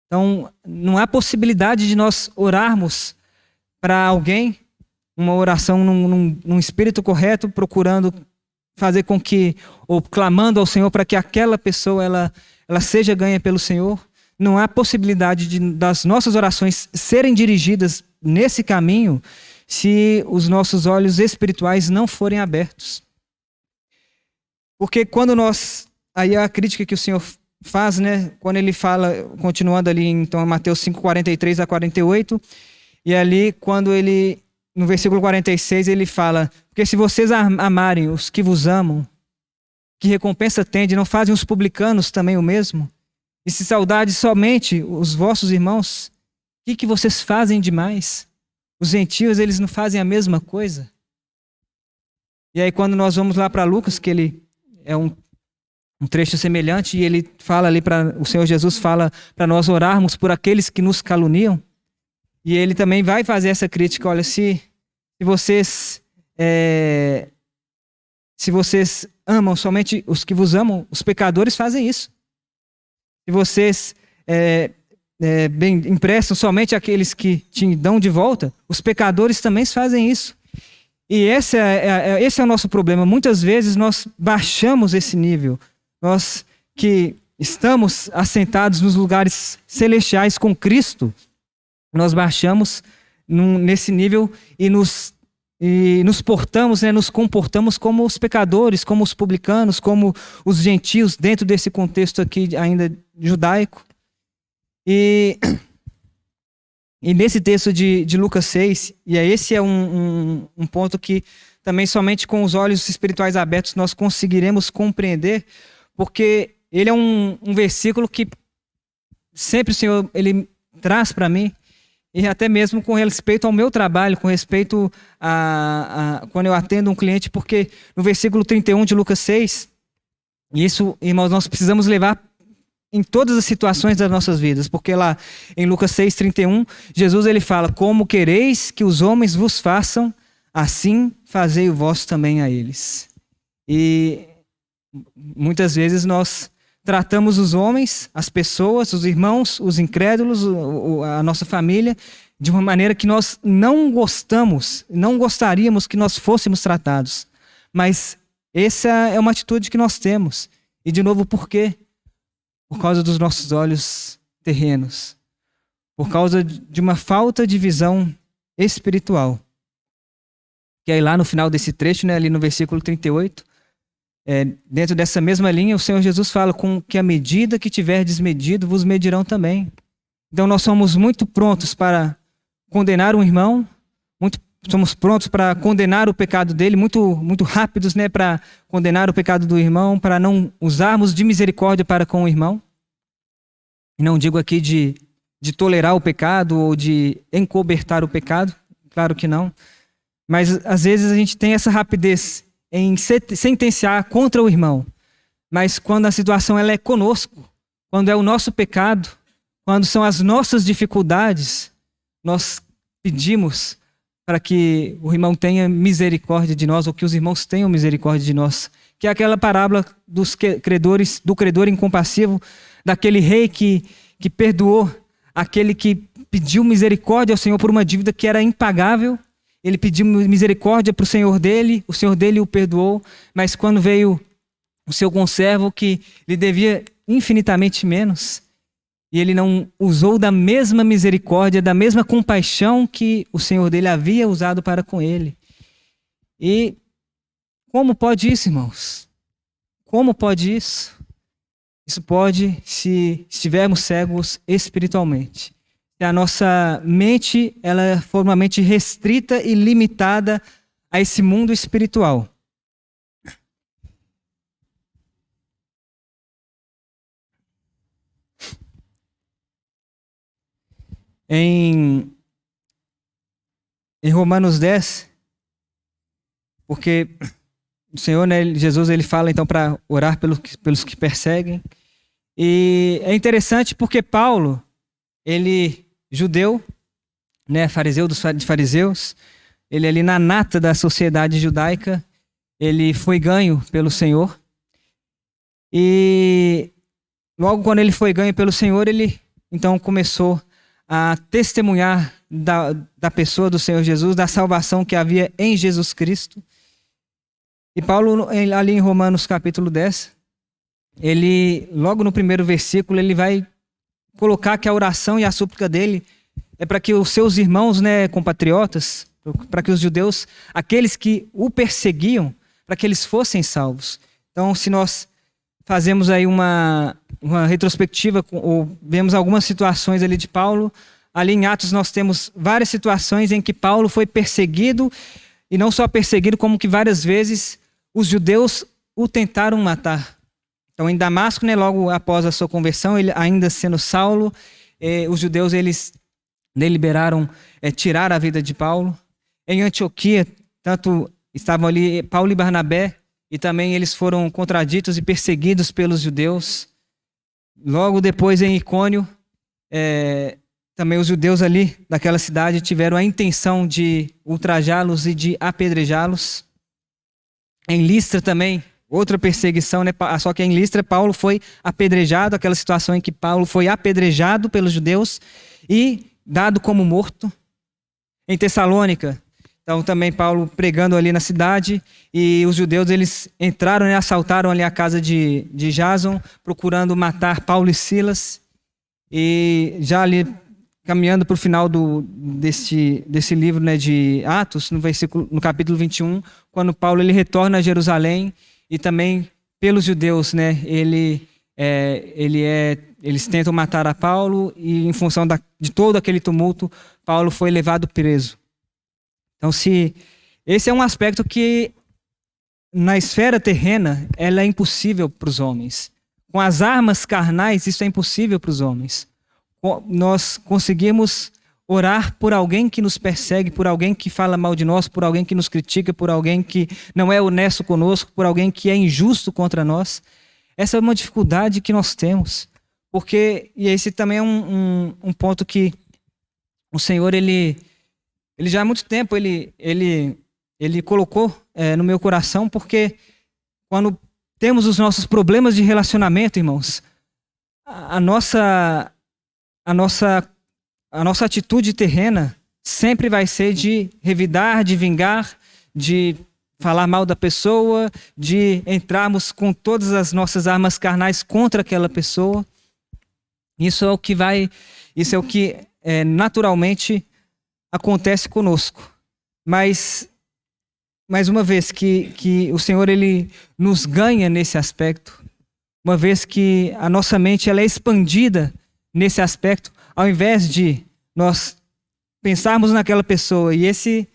Então, não há possibilidade de nós orarmos para alguém, uma oração num espírito correto, procurando fazer com que, ou clamando ao Senhor para que aquela pessoa ela seja ganha pelo Senhor. Não há possibilidade das nossas orações serem dirigidas nesse caminho se os nossos olhos espirituais não forem abertos. Porque quando aí a crítica que o Senhor faz, né, quando ele fala, continuando ali então Mateus 5, 43 a 48, e ali quando ele, no versículo 46, ele fala, porque se vocês amarem os que vos amam, que recompensa tende, não fazem os publicanos também o mesmo? E se saudade somente os vossos irmãos, o que vocês fazem demais? Os gentios, eles não fazem a mesma coisa? E aí quando nós vamos lá para Lucas, que ele é um trecho semelhante, e ele fala ali, o Senhor Jesus fala para nós orarmos por aqueles que nos caluniam, e ele também vai fazer essa crítica, olha, se vocês amam somente os que vos amam, os pecadores fazem isso. Se vocês emprestam somente aqueles que te dão de volta, os pecadores também fazem isso. E esse é o nosso problema. Muitas vezes nós baixamos esse nível. Nós que estamos assentados nos lugares celestiais com Cristo, nós baixamos nesse nível e nos e nos portamos, né, nos comportamos como os pecadores, como os publicanos, como os gentios, dentro desse contexto aqui ainda judaico. E nesse texto de Lucas 6, e esse é um ponto que também somente com os olhos espirituais abertos nós conseguiremos compreender, porque ele é um versículo que sempre o Senhor ele traz para mim, e até mesmo com respeito ao meu trabalho, com respeito a quando eu atendo um cliente, porque no versículo 31 de Lucas 6, isso, irmãos, nós precisamos levar em todas as situações das nossas vidas, porque lá em Lucas 6:31, Jesus ele fala: como quereis que os homens vos façam, assim fazei o vós também a eles. E muitas vezes nós tratamos os homens, as pessoas, os irmãos, os incrédulos, a nossa família, de uma maneira que nós não gostamos, não gostaríamos que nós fôssemos tratados. Mas essa é uma atitude que nós temos. E de novo, por quê? Por causa dos nossos olhos terrenos. Por causa de uma falta de visão espiritual. Que aí lá no final desse trecho, né, ali no versículo 38, dentro dessa mesma linha, o Senhor Jesus fala: com que a medida que tiverdes medido, vos medirão também. Então nós somos muito prontos para condenar um irmão, somos prontos para condenar o pecado dele, muito rápidos, né, para condenar o pecado do irmão, para não usarmos de misericórdia para com o irmão. E não digo aqui de tolerar o pecado ou de encobertar o pecado, claro que não. Mas às vezes a gente tem essa rapidez em sentenciar contra o irmão. Mas quando a situação ela é conosco, quando é o nosso pecado, quando são as nossas dificuldades, nós pedimos para que o irmão tenha misericórdia de nós, ou que os irmãos tenham misericórdia de nós. Que é aquela parábola dos credores, do credor incompassivo, daquele rei que perdoou, aquele que pediu misericórdia ao Senhor por uma dívida que era impagável. Ele pediu misericórdia para o Senhor dele o perdoou, mas quando veio o seu conservo que lhe devia infinitamente menos, e ele não usou da mesma misericórdia, da mesma compaixão que o Senhor dele havia usado para com ele. E como pode isso, irmãos? Como pode isso? Isso pode se estivermos cegos espiritualmente. Se a nossa mente ela for uma mente restrita e limitada a esse mundo espiritual. Em Romanos 10, porque o Senhor, né, Jesus, ele fala então para orar pelos que perseguem. E é interessante porque Paulo, ele judeu, né, fariseu dos fariseus, ele ali na nata da sociedade judaica, ele foi ganho pelo Senhor. E logo quando ele foi ganho pelo Senhor, ele então começou a testemunhar da pessoa do Senhor Jesus, da salvação que havia em Jesus Cristo. E Paulo, ali em Romanos capítulo 10, ele, logo no primeiro versículo, ele vai colocar que a oração e a súplica dele é para que os seus irmãos, né, compatriotas, para que os judeus, aqueles que o perseguiam, para que eles fossem salvos. Então, se nós fazemos aí uma retrospectiva, ou vemos algumas situações ali de Paulo, ali em Atos nós temos várias situações em que Paulo foi perseguido, e não só perseguido, como que várias vezes os judeus o tentaram matar. Então, em Damasco, né, logo após a sua conversão, ele ainda sendo Saulo, os judeus eles deliberaram tirar a vida de Paulo. Em Antioquia, tanto estavam ali Paulo e Barnabé, e também eles foram contraditos e perseguidos pelos judeus. Logo depois, em Icônio, também os judeus ali daquela cidade tiveram a intenção de ultrajá-los e de apedrejá-los. Em Listra também, outra perseguição, né? Só que em Listra, Paulo foi apedrejado, aquela situação em que Paulo foi apedrejado pelos judeus e dado como morto. Em Tessalônica, então também Paulo pregando ali na cidade, e os judeus eles entraram e assaltaram ali a casa de Jason, procurando matar Paulo e Silas. E já ali caminhando para o final desse livro, né, de Atos, no capítulo 21, quando Paulo ele retorna a Jerusalém e também pelos judeus, né, eles tentam matar a Paulo e em função de todo aquele tumulto, Paulo foi levado preso. Então, esse é um aspecto que na esfera terrena ela é impossível para os homens. Com as armas carnais, isso é impossível para os homens. Nós conseguimos orar por alguém que nos persegue, por alguém que fala mal de nós, por alguém que nos critica, por alguém que não é honesto conosco, por alguém que é injusto contra nós. Essa é uma dificuldade que nós temos. E esse também é um ponto que o Senhor, ele já há muito tempo, ele colocou no meu coração, porque quando temos os nossos problemas de relacionamento, irmãos, a nossa atitude terrena sempre vai ser de revidar, de vingar, de falar mal da pessoa, de entrarmos com todas as nossas armas carnais contra aquela pessoa. Isso é o que naturalmente acontece conosco. Mas mais uma vez que o Senhor ele nos ganha nesse aspecto, uma vez que a nossa mente ela é expandida nesse aspecto, ao invés de nós pensarmos naquela pessoa, e esse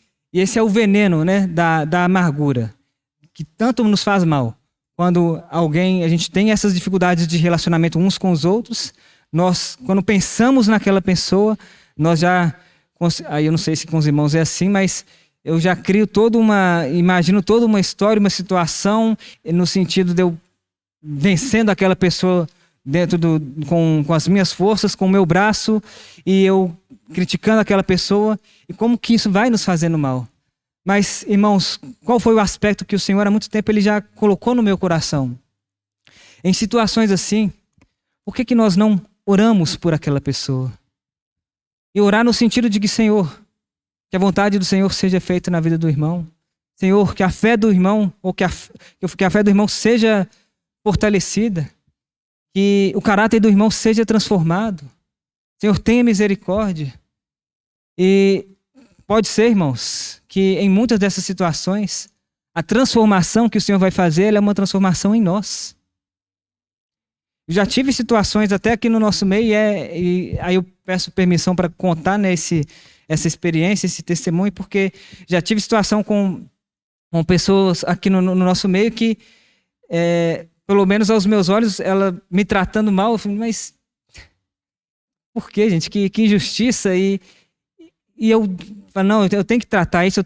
é o veneno, né, da amargura, que tanto nos faz mal. Quando a gente tem essas dificuldades de relacionamento uns com os outros, quando pensamos naquela pessoa, aí eu não sei se com os irmãos é assim, mas eu já imagino toda uma história, uma situação, no sentido de eu vencendo aquela pessoa com as minhas forças, com o meu braço, e eu criticando aquela pessoa, e como que isso vai nos fazendo mal. Mas, irmãos, qual foi o aspecto que o Senhor há muito tempo ele já colocou no meu coração? Em situações assim, por que nós não oramos por aquela pessoa? E orar no sentido de que, Senhor, que a vontade do Senhor seja feita na vida do irmão. Senhor, que a fé do irmão, ou que a fé do irmão seja fortalecida. Que o caráter do irmão seja transformado. Senhor, tenha misericórdia. E pode ser, irmãos, que em muitas dessas situações, a transformação que o Senhor vai fazer, ela é uma transformação em nós. Eu já tive situações até aqui no nosso meio, e aí eu peço permissão para contar, né, essa experiência, esse testemunho, porque já tive situação com pessoas aqui no nosso meio que, pelo menos aos meus olhos, ela me tratando mal, eu falei, mas por que, gente? Que injustiça! E eu falo, não, eu tenho que tratar isso, eu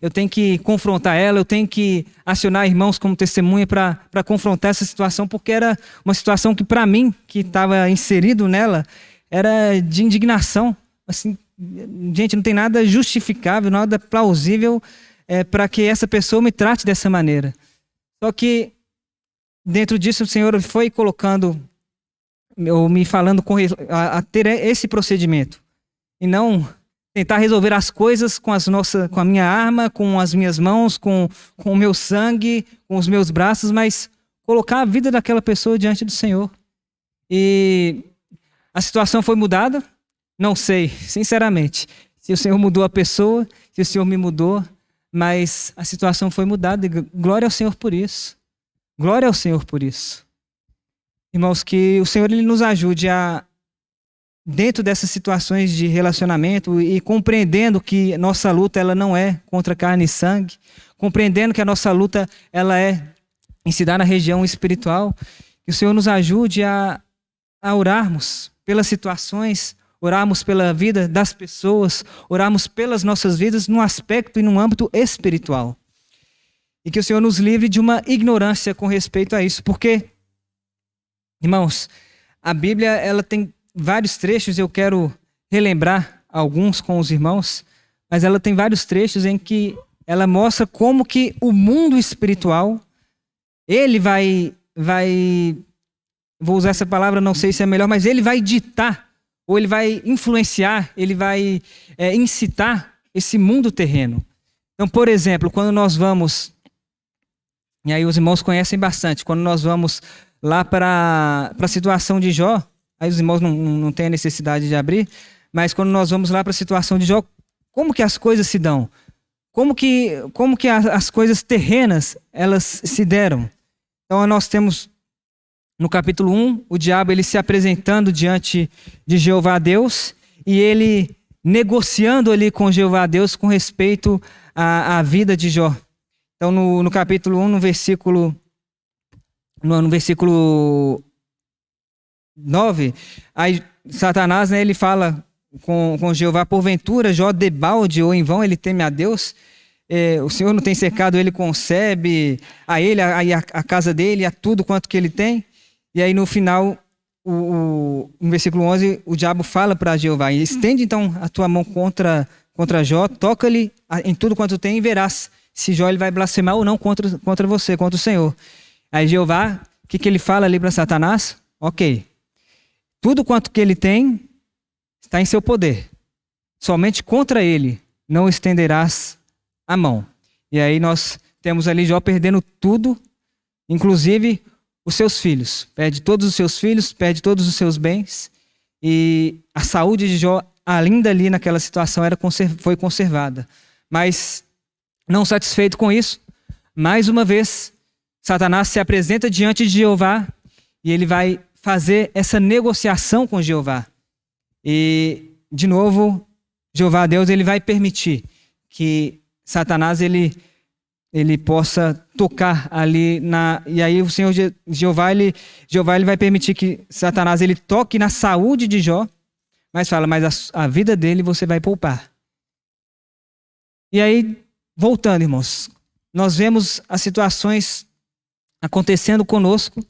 tenho que confrontar ela, eu tenho que acionar irmãos como testemunha para confrontar essa situação, porque era uma situação que, para mim, que estava inserido nela, era de indignação. Assim, gente, não tem nada justificável, nada plausível para que essa pessoa me trate dessa maneira. Só que, dentro disso, o Senhor foi colocando, ou me falando a ter esse procedimento. E não tentar resolver as coisas com a minha arma, com as minhas mãos, com o meu sangue, com os meus braços, mas colocar a vida daquela pessoa diante do Senhor. E a situação foi mudada? Não sei, sinceramente, se o Senhor mudou a pessoa, se o Senhor me mudou, mas a situação foi mudada e glória ao Senhor por isso. Glória ao Senhor por isso. Irmãos, que o Senhor ele nos ajude a, dentro dessas situações de relacionamento e compreendendo que nossa luta ela não é contra carne e sangue, compreendendo que a nossa luta ela é em se dar na região espiritual, que o Senhor nos ajude a orarmos pelas situações, orarmos pela vida das pessoas, orarmos pelas nossas vidas num aspecto e num âmbito espiritual. E que o Senhor nos livre de uma ignorância com respeito a isso, porque, irmãos, a Bíblia ela tem vários trechos, eu quero relembrar alguns com os irmãos, mas ela tem vários trechos em que ela mostra como que o mundo espiritual, ele vai, vou usar essa palavra, não sei se é melhor, mas ele vai ditar, ou ele vai influenciar, ele vai incitar esse mundo terreno. Então, por exemplo, quando nós vamos, e aí os irmãos conhecem bastante, quando nós vamos lá para a situação de Jó, aí os irmãos não têm a necessidade de abrir, mas quando nós vamos lá para a situação de Jó, como que as coisas se dão? Como que as coisas terrenas, elas se deram? Então nós temos no capítulo 1, o diabo ele se apresentando diante de Jeová Deus e ele negociando ali com Jeová Deus com respeito à vida de Jó. Então no capítulo 1, no versículo 9, aí Satanás, né, ele fala com Jeová: porventura Jó debalde ou em vão ele teme a Deus? O Senhor não tem cercado ele, concebe a ele, a casa dele, a tudo quanto que ele tem? E aí no final, no versículo 11, o diabo fala para Jeová: estende então a tua mão contra Jó, toca-lhe em tudo quanto tem e verás se Jó ele vai blasfemar ou não contra você, contra o Senhor. Aí Jeová, o que ele fala ali para Satanás? Ok, tudo quanto que ele tem está em seu poder, somente contra ele não estenderás a mão. E aí nós temos ali Jó perdendo tudo, inclusive os seus filhos. Perde todos os seus filhos, perde todos os seus bens. E a saúde de Jó, ainda ali naquela situação, foi conservada. Mas, não satisfeito com isso, mais uma vez, Satanás se apresenta diante de Jeová e ele vai fazer essa negociação com Jeová. E, de novo, Jeová Deus ele vai permitir que Satanás ele possa tocar ali e aí o Senhor Jeová ele vai permitir que Satanás ele toque na saúde de Jó, mas fala: mas a vida dele você vai poupar. E aí, voltando, irmãos, nós vemos as situações acontecendo conosco,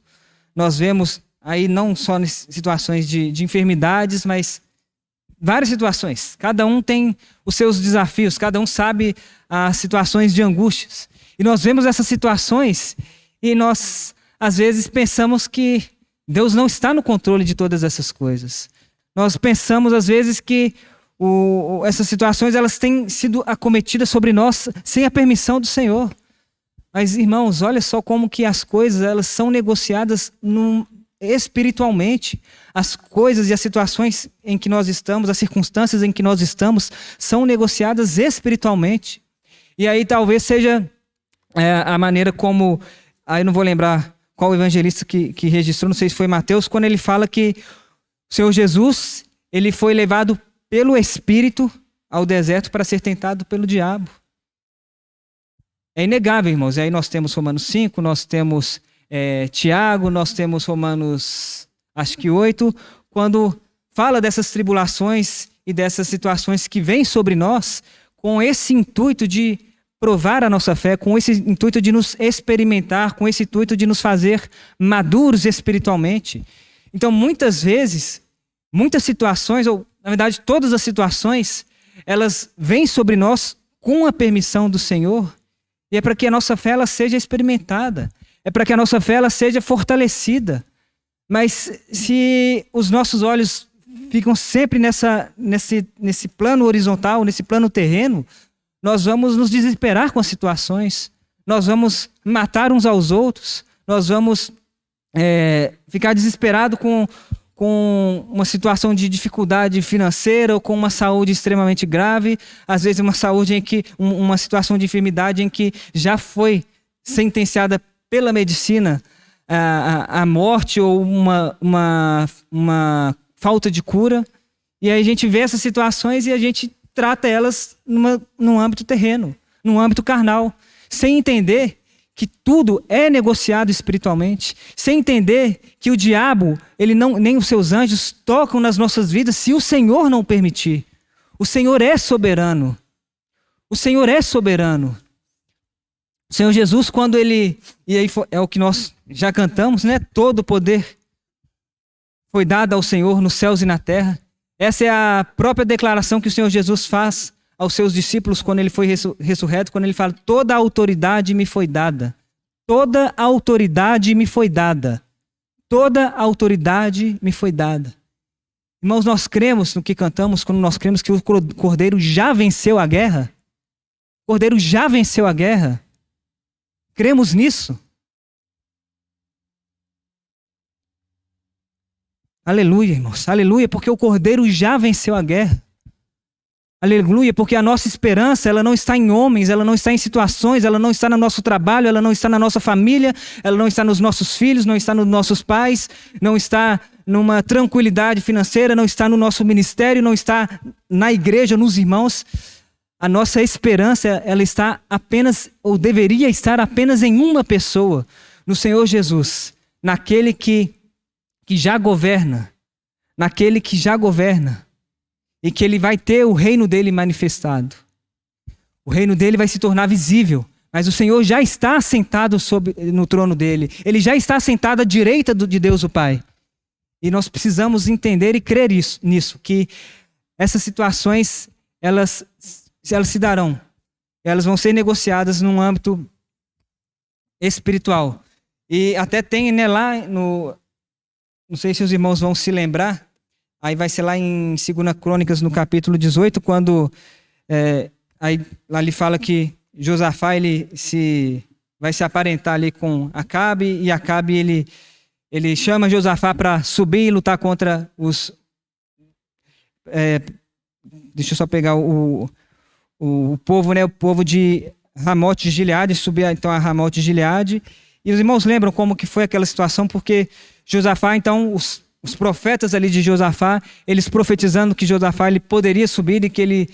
nós vemos aí não só situações de enfermidades, mas várias situações. Cada um tem os seus desafios, cada um sabe as situações de angústias. E nós vemos essas situações e nós, às vezes, pensamos que Deus não está no controle de todas essas coisas. Nós pensamos, às vezes, que essas situações elas têm sido acometidas sobre nós sem a permissão do Senhor. Mas, irmãos, olha só como que as coisas elas são negociadas espiritualmente. As coisas e as situações em que nós estamos, as circunstâncias em que nós estamos, são negociadas espiritualmente. E aí talvez seja a maneira como, aí eu não vou lembrar qual evangelista que registrou, não sei se foi Mateus, quando ele fala que o Senhor Jesus, ele foi levado pelo Espírito ao deserto para ser tentado pelo diabo. É inegável, irmãos. E aí nós temos Romanos 5, nós temos Tiago, nós temos Romanos, acho que 8, quando fala dessas tribulações e dessas situações que vêm sobre nós com esse intuito de provar a nossa fé, com esse intuito de nos experimentar, com esse intuito de nos fazer maduros espiritualmente. Então, muitas vezes, muitas situações, ou na verdade todas as situações, elas vêm sobre nós com a permissão do Senhor, e é para que a nossa fé ela seja experimentada, é para que a nossa fé ela seja fortalecida. Mas se os nossos olhos ficam sempre nesse plano horizontal, nesse plano terreno, nós vamos nos desesperar com as situações, nós vamos matar uns aos outros, nós vamos ficar desesperado com uma situação de dificuldade financeira ou com uma saúde extremamente grave, às vezes uma situação de enfermidade em que já foi sentenciada pela medicina a morte ou uma falta de cura. E aí a gente vê essas situações e a gente trata elas num âmbito terreno, num âmbito carnal, sem entender que tudo é negociado espiritualmente, sem entender que o diabo, nem os seus anjos tocam nas nossas vidas se o Senhor não permitir. O Senhor é soberano. O Senhor é soberano. O Senhor Jesus, quando ele... E aí é o que nós já cantamos, né? Todo o poder foi dado ao Senhor nos céus e na terra. Essa é a própria declaração que o Senhor Jesus faz aos seus discípulos quando ele foi ressurreto, quando ele fala: toda a autoridade me foi dada. Toda a autoridade me foi dada. Toda a autoridade me foi dada. Irmãos, nós cremos no que cantamos quando nós cremos que o Cordeiro já venceu a guerra. O Cordeiro já venceu a guerra. Cremos nisso. Aleluia, irmãos. Aleluia, porque o Cordeiro já venceu a guerra. Aleluia, porque a nossa esperança, ela não está em homens, ela não está em situações, ela não está no nosso trabalho, ela não está na nossa família, ela não está nos nossos filhos, não está nos nossos pais, não está numa tranquilidade financeira, não está no nosso ministério, não está na igreja, nos irmãos. A nossa esperança, ela está apenas, ou deveria estar apenas em uma pessoa, no Senhor Jesus, naquele que já governa, naquele que já governa, e que ele vai ter o reino dele manifestado. O reino dele vai se tornar visível, mas o Senhor já está assentado no trono dele. Ele já está assentado à direita de Deus o Pai. E nós precisamos entender e crer nisso, que essas situações, elas se darão. Elas vão ser negociadas num âmbito espiritual. E até tem, né, lá no... Não sei se os irmãos vão se lembrar, aí vai ser lá em 2 Crônicas, no capítulo 18, quando aí lá ele fala que Josafá vai se aparentar ali com Acabe, e Acabe ele chama Josafá para subir e lutar contra os... deixa eu só pegar o povo, né, o povo de Ramote de Gileade, subir então a Ramote de Gileade. E os irmãos lembram como que foi aquela situação, porque Josafá, então, os profetas ali de Josafá, eles profetizando que Josafá ele poderia subir e que ele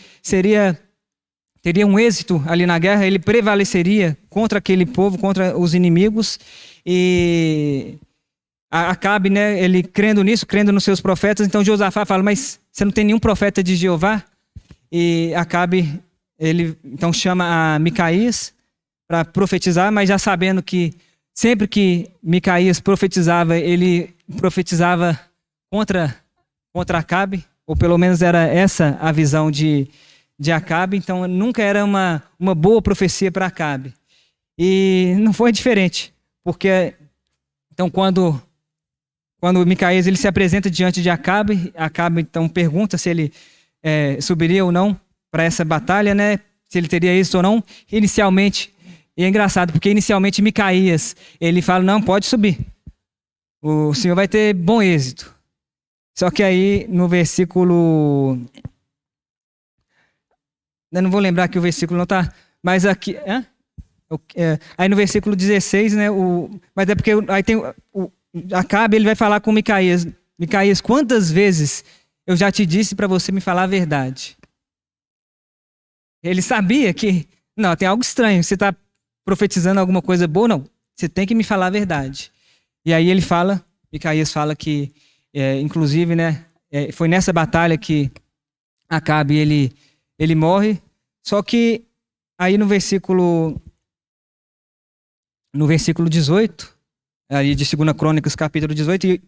teria um êxito ali na guerra, ele prevaleceria contra aquele povo, contra os inimigos. E Acabe, né, ele crendo nisso, crendo nos seus profetas, então Josafá fala, mas você não tem nenhum profeta de Jeová? E Acabe, ele então chama a Micaías para profetizar, mas já sabendo que sempre que Micaías profetizava, ele profetizava contra Acabe, ou pelo menos era essa a visão de Acabe, então nunca era uma boa profecia para Acabe. E não foi diferente, porque então quando Micaías ele se apresenta diante de Acabe então pergunta se ele subiria ou não para essa batalha, né? Se ele teria êxito ou não. Inicialmente, e é engraçado, porque inicialmente Micaías, ele fala, não, pode subir. O Senhor vai ter bom êxito. Só que aí no versículo... Eu não vou lembrar que o versículo não está... Mas aqui... aí no versículo 16, né? Mas é porque aí tem... Acabe, ele vai falar com Micaías. Micaías, quantas vezes eu já te disse para você me falar a verdade? Ele sabia que... Não, tem algo estranho. Você está profetizando alguma coisa boa? Não. Você tem que me falar a verdade. E aí ele fala... Micaías fala que... inclusive, né? Foi nessa batalha que Acabe, ele morre. Só que aí no versículo 18... aí de 2 Crônicas, capítulo 18,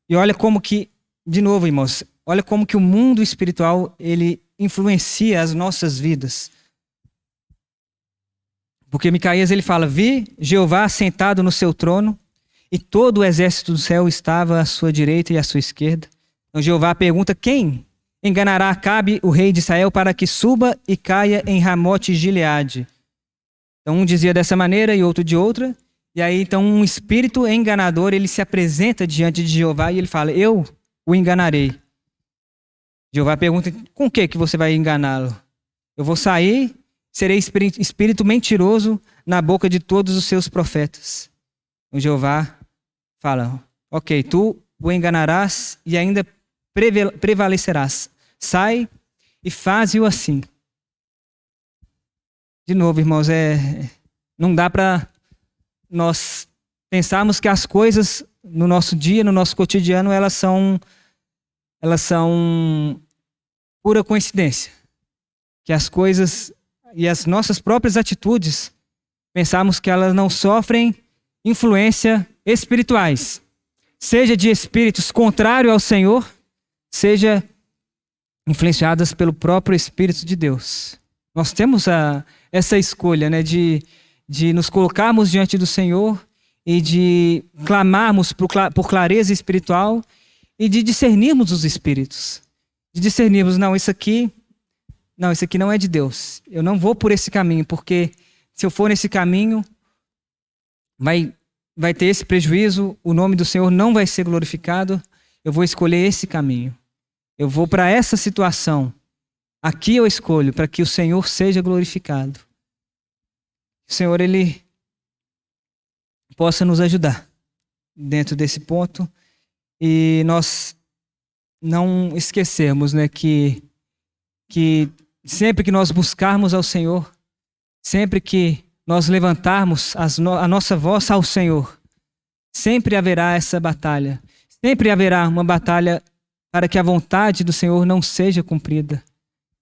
e olha como que, de novo, irmãos, olha como que o mundo espiritual, ele influencia as nossas vidas. Porque Micaías, ele fala, vi Jeová sentado no seu trono, e todo o exército do céu estava à sua direita e à sua esquerda. Então Jeová pergunta, quem enganará Acabe, o rei de Israel, para que suba e caia em Ramote Gileade? Então um dizia dessa maneira e outro de outra. E aí, então, um espírito enganador, ele se apresenta diante de Jeová e ele fala, eu o enganarei. Jeová pergunta, com o que você vai enganá-lo? Eu vou sair, serei espírito mentiroso na boca de todos os seus profetas. O Jeová fala, ok, tu o enganarás e ainda prevalecerás. Sai e faze-o assim. De novo, irmãos, não dá para... nós pensamos que as coisas no nosso dia, no nosso cotidiano, elas são pura coincidência. Que as coisas e as nossas próprias atitudes, pensamos que elas não sofrem influência espirituais. Seja de espíritos contrários ao Senhor, seja influenciadas pelo próprio Espírito de Deus. Nós temos essa escolha, né, de nos colocarmos diante do Senhor e de clamarmos por clareza espiritual e de discernirmos os espíritos. De discernirmos, não, isso aqui não é de Deus. Eu não vou por esse caminho, porque se eu for nesse caminho, vai ter esse prejuízo, o nome do Senhor não vai ser glorificado. eu vou escolher esse caminho. Eu vou para essa situação. Aqui eu escolho para que o Senhor seja glorificado. O Senhor, Ele possa nos ajudar dentro desse ponto e nós não esquecermos, né, que sempre que nós buscarmos ao Senhor, sempre que nós levantarmos a nossa voz ao Senhor, sempre haverá essa batalha. Sempre haverá uma batalha para que a vontade do Senhor não seja cumprida.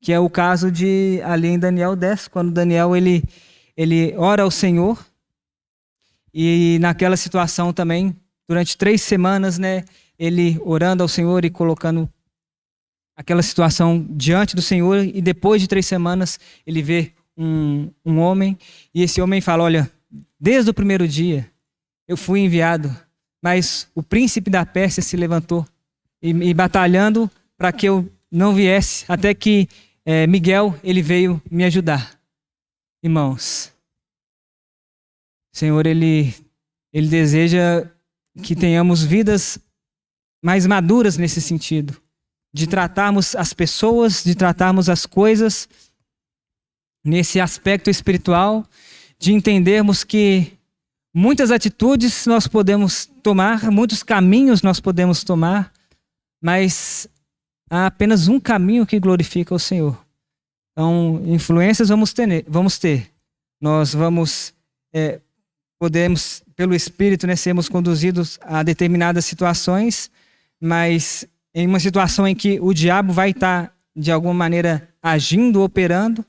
Que é o caso de ali em Daniel 10, quando Daniel ele ora ao Senhor e naquela situação também, durante 3 semanas, né, ele orando ao Senhor e colocando aquela situação diante do Senhor, e depois de 3 semanas ele vê um homem, e esse homem fala: olha, desde o primeiro dia eu fui enviado, mas o príncipe da Pérsia se levantou e batalhando para que eu não viesse, até que Miguel ele veio me ajudar. Irmãos, o Senhor ele deseja que tenhamos vidas mais maduras nesse sentido, de tratarmos as pessoas, de tratarmos as coisas nesse aspecto espiritual, de entendermos que muitas atitudes nós podemos tomar, muitos caminhos nós podemos tomar, mas há apenas um caminho que glorifica o Senhor. Então, influências vamos ter. Nós podemos, pelo Espírito, né, sermos conduzidos a determinadas situações, mas em uma situação em que o diabo vai estar, de alguma maneira, agindo, operando,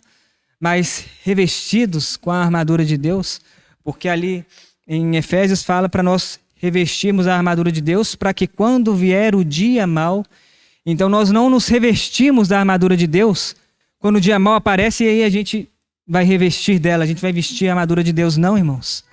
mas revestidos com a armadura de Deus, porque ali em Efésios fala para nós revestirmos a armadura de Deus para que quando vier o dia mau, então nós não nos revestimos da armadura de Deus quando o dia mau aparece e aí a gente vai revestir dela, a gente vai vestir a armadura de Deus. Não, irmãos.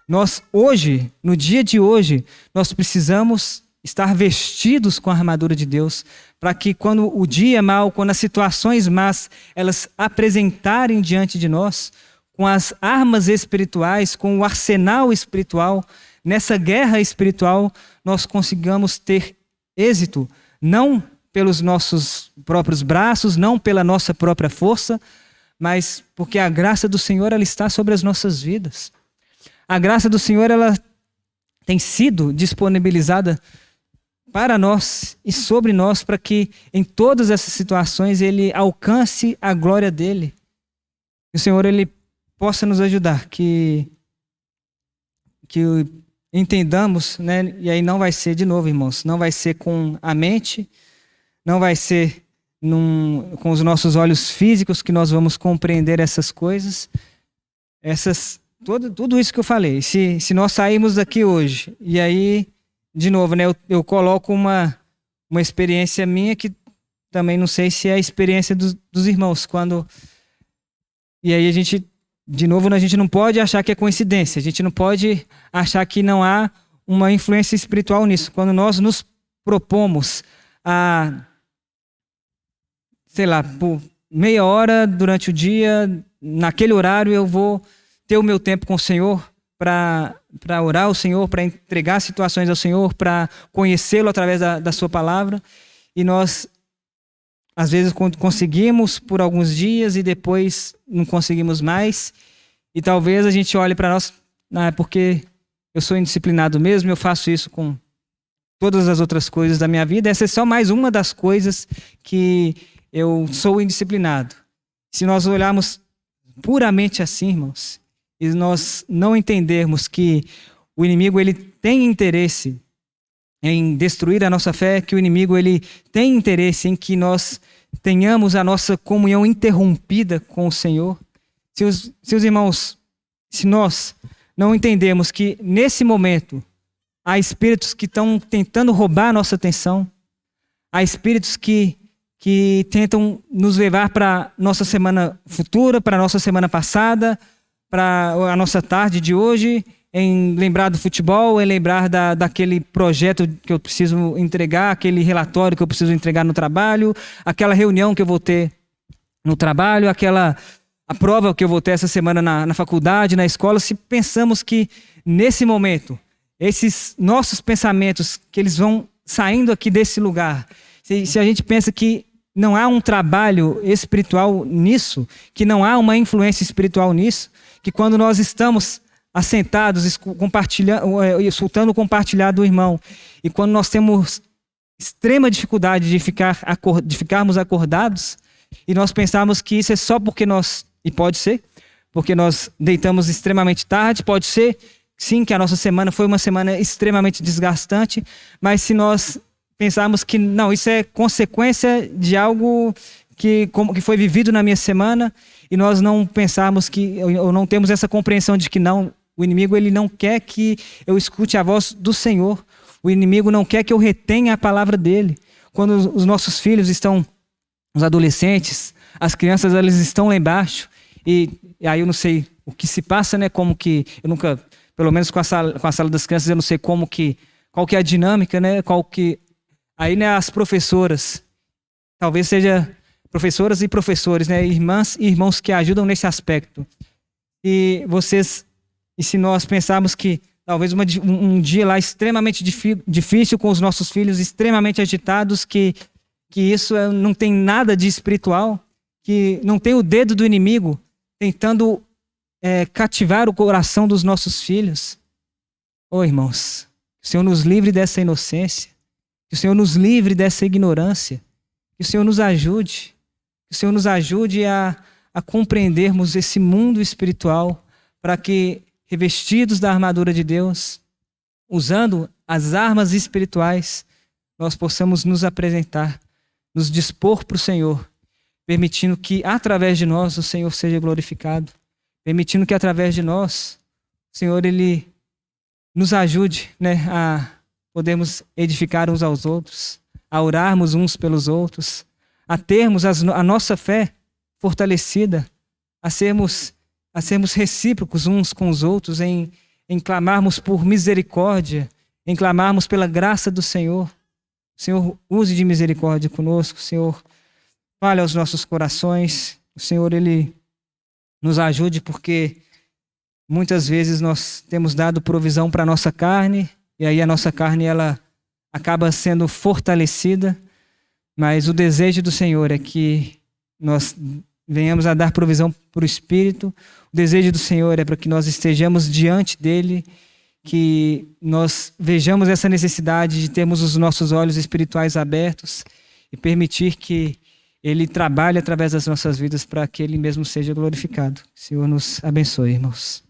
Nós hoje, no dia de hoje, nós precisamos estar vestidos com a armadura de Deus para que quando o dia mau, quando as situações más, elas apresentarem diante de nós, com as armas espirituais, com o arsenal espiritual, nessa guerra espiritual, nós consigamos ter êxito, não pelos nossos próprios braços, não pela nossa própria força, mas porque a graça do Senhor ela está sobre as nossas vidas. A graça do Senhor ela tem sido disponibilizada para nós e sobre nós para que em todas essas situações Ele alcance a glória dEle. Que o Senhor Ele possa nos ajudar, que entendamos, né? E aí não vai ser, de novo, irmãos, não vai ser com a mente, não vai ser com os nossos olhos físicos que nós vamos compreender essas coisas, tudo isso que eu falei. Se nós sairmos daqui hoje, e aí, de novo, né, eu coloco uma experiência minha que também não sei se é a experiência dos irmãos, e aí a gente, de novo, a gente não pode achar que é coincidência, a gente não pode achar que não há uma influência espiritual nisso. Quando nós nos propomos a, sei lá, por meia hora durante o dia, naquele horário eu vou ter o meu tempo com o Senhor para orar ao Senhor, para entregar situações ao Senhor, para conhecê-lo através da sua palavra, e nós às vezes conseguimos por alguns dias e depois não conseguimos mais, e talvez a gente olhe para nós, é porque eu sou indisciplinado mesmo, eu faço isso com todas as outras coisas da minha vida, essa é só mais uma das coisas que eu sou indisciplinado. Se nós olharmos puramente assim, irmãos, e nós não entendermos que o inimigo ele tem interesse em destruir a nossa fé, que o inimigo ele tem interesse em que nós tenhamos a nossa comunhão interrompida com o Senhor. Seus irmãos, se nós não entendemos que nesse momento há espíritos que estão tentando roubar a nossa atenção, há espíritos que tentam nos levar para nossa semana futura, para nossa semana passada, para a nossa tarde de hoje, em lembrar do futebol, em lembrar daquele projeto que eu preciso entregar, aquele relatório que eu preciso entregar no trabalho, aquela reunião que eu vou ter no trabalho, a prova que eu vou ter essa semana na faculdade, na escola. Se pensamos que nesse momento, esses nossos pensamentos, que eles vão saindo aqui desse lugar, se a gente pensa que não há um trabalho espiritual nisso, que não há uma influência espiritual nisso, que quando nós estamos assentados, escutando o compartilhar do irmão, e quando nós temos extrema dificuldade de ficarmos acordados, e nós pensamos que isso é só porque e pode ser, porque nós deitamos extremamente tarde, pode ser, sim, que a nossa semana foi uma semana extremamente desgastante, mas se nós pensarmos que não, isso é consequência de algo que foi vivido na minha semana, e nós não pensarmos ou não temos essa compreensão de que não, o inimigo ele não quer que eu escute a voz do Senhor, o inimigo não quer que eu retenha a palavra dele. Quando os nossos filhos estão, os adolescentes, as crianças, elas estão lá embaixo, e aí eu não sei o que se passa, né? Como que, eu nunca, pelo menos com a sala das crianças, eu não sei qual que é a dinâmica, né? Aí, né, as professoras, talvez seja professoras e professores, né? Irmãs e irmãos que ajudam nesse aspecto. E se nós pensarmos que talvez um dia lá extremamente difícil, com os nossos filhos extremamente agitados, que isso não tem nada de espiritual, que não tem o dedo do inimigo tentando cativar o coração dos nossos filhos. Irmãos, que o Senhor nos livre dessa inocência, que o Senhor nos livre dessa ignorância, que o Senhor nos ajude, a compreendermos esse mundo espiritual, para que, revestidos da armadura de Deus, usando as armas espirituais, nós possamos nos apresentar, nos dispor para o Senhor, permitindo que através de nós o Senhor seja glorificado, permitindo que através de nós o Senhor ele nos ajude, né, a podermos edificar uns aos outros, a orarmos uns pelos outros, a termos a nossa fé fortalecida, a sermos recíprocos uns com os outros, em clamarmos por misericórdia, em clamarmos pela graça do Senhor. O Senhor use de misericórdia conosco, o Senhor fale aos nossos corações, o Senhor ele nos ajude, porque muitas vezes nós temos dado provisão para a nossa carne, e aí a nossa carne ela acaba sendo fortalecida, mas o desejo do Senhor é que nós venhamos a dar provisão para o Espírito. O desejo do Senhor é para que nós estejamos diante dele, que nós vejamos essa necessidade de termos os nossos olhos espirituais abertos e permitir que ele trabalhe através das nossas vidas para que ele mesmo seja glorificado. O Senhor nos abençoe, irmãos.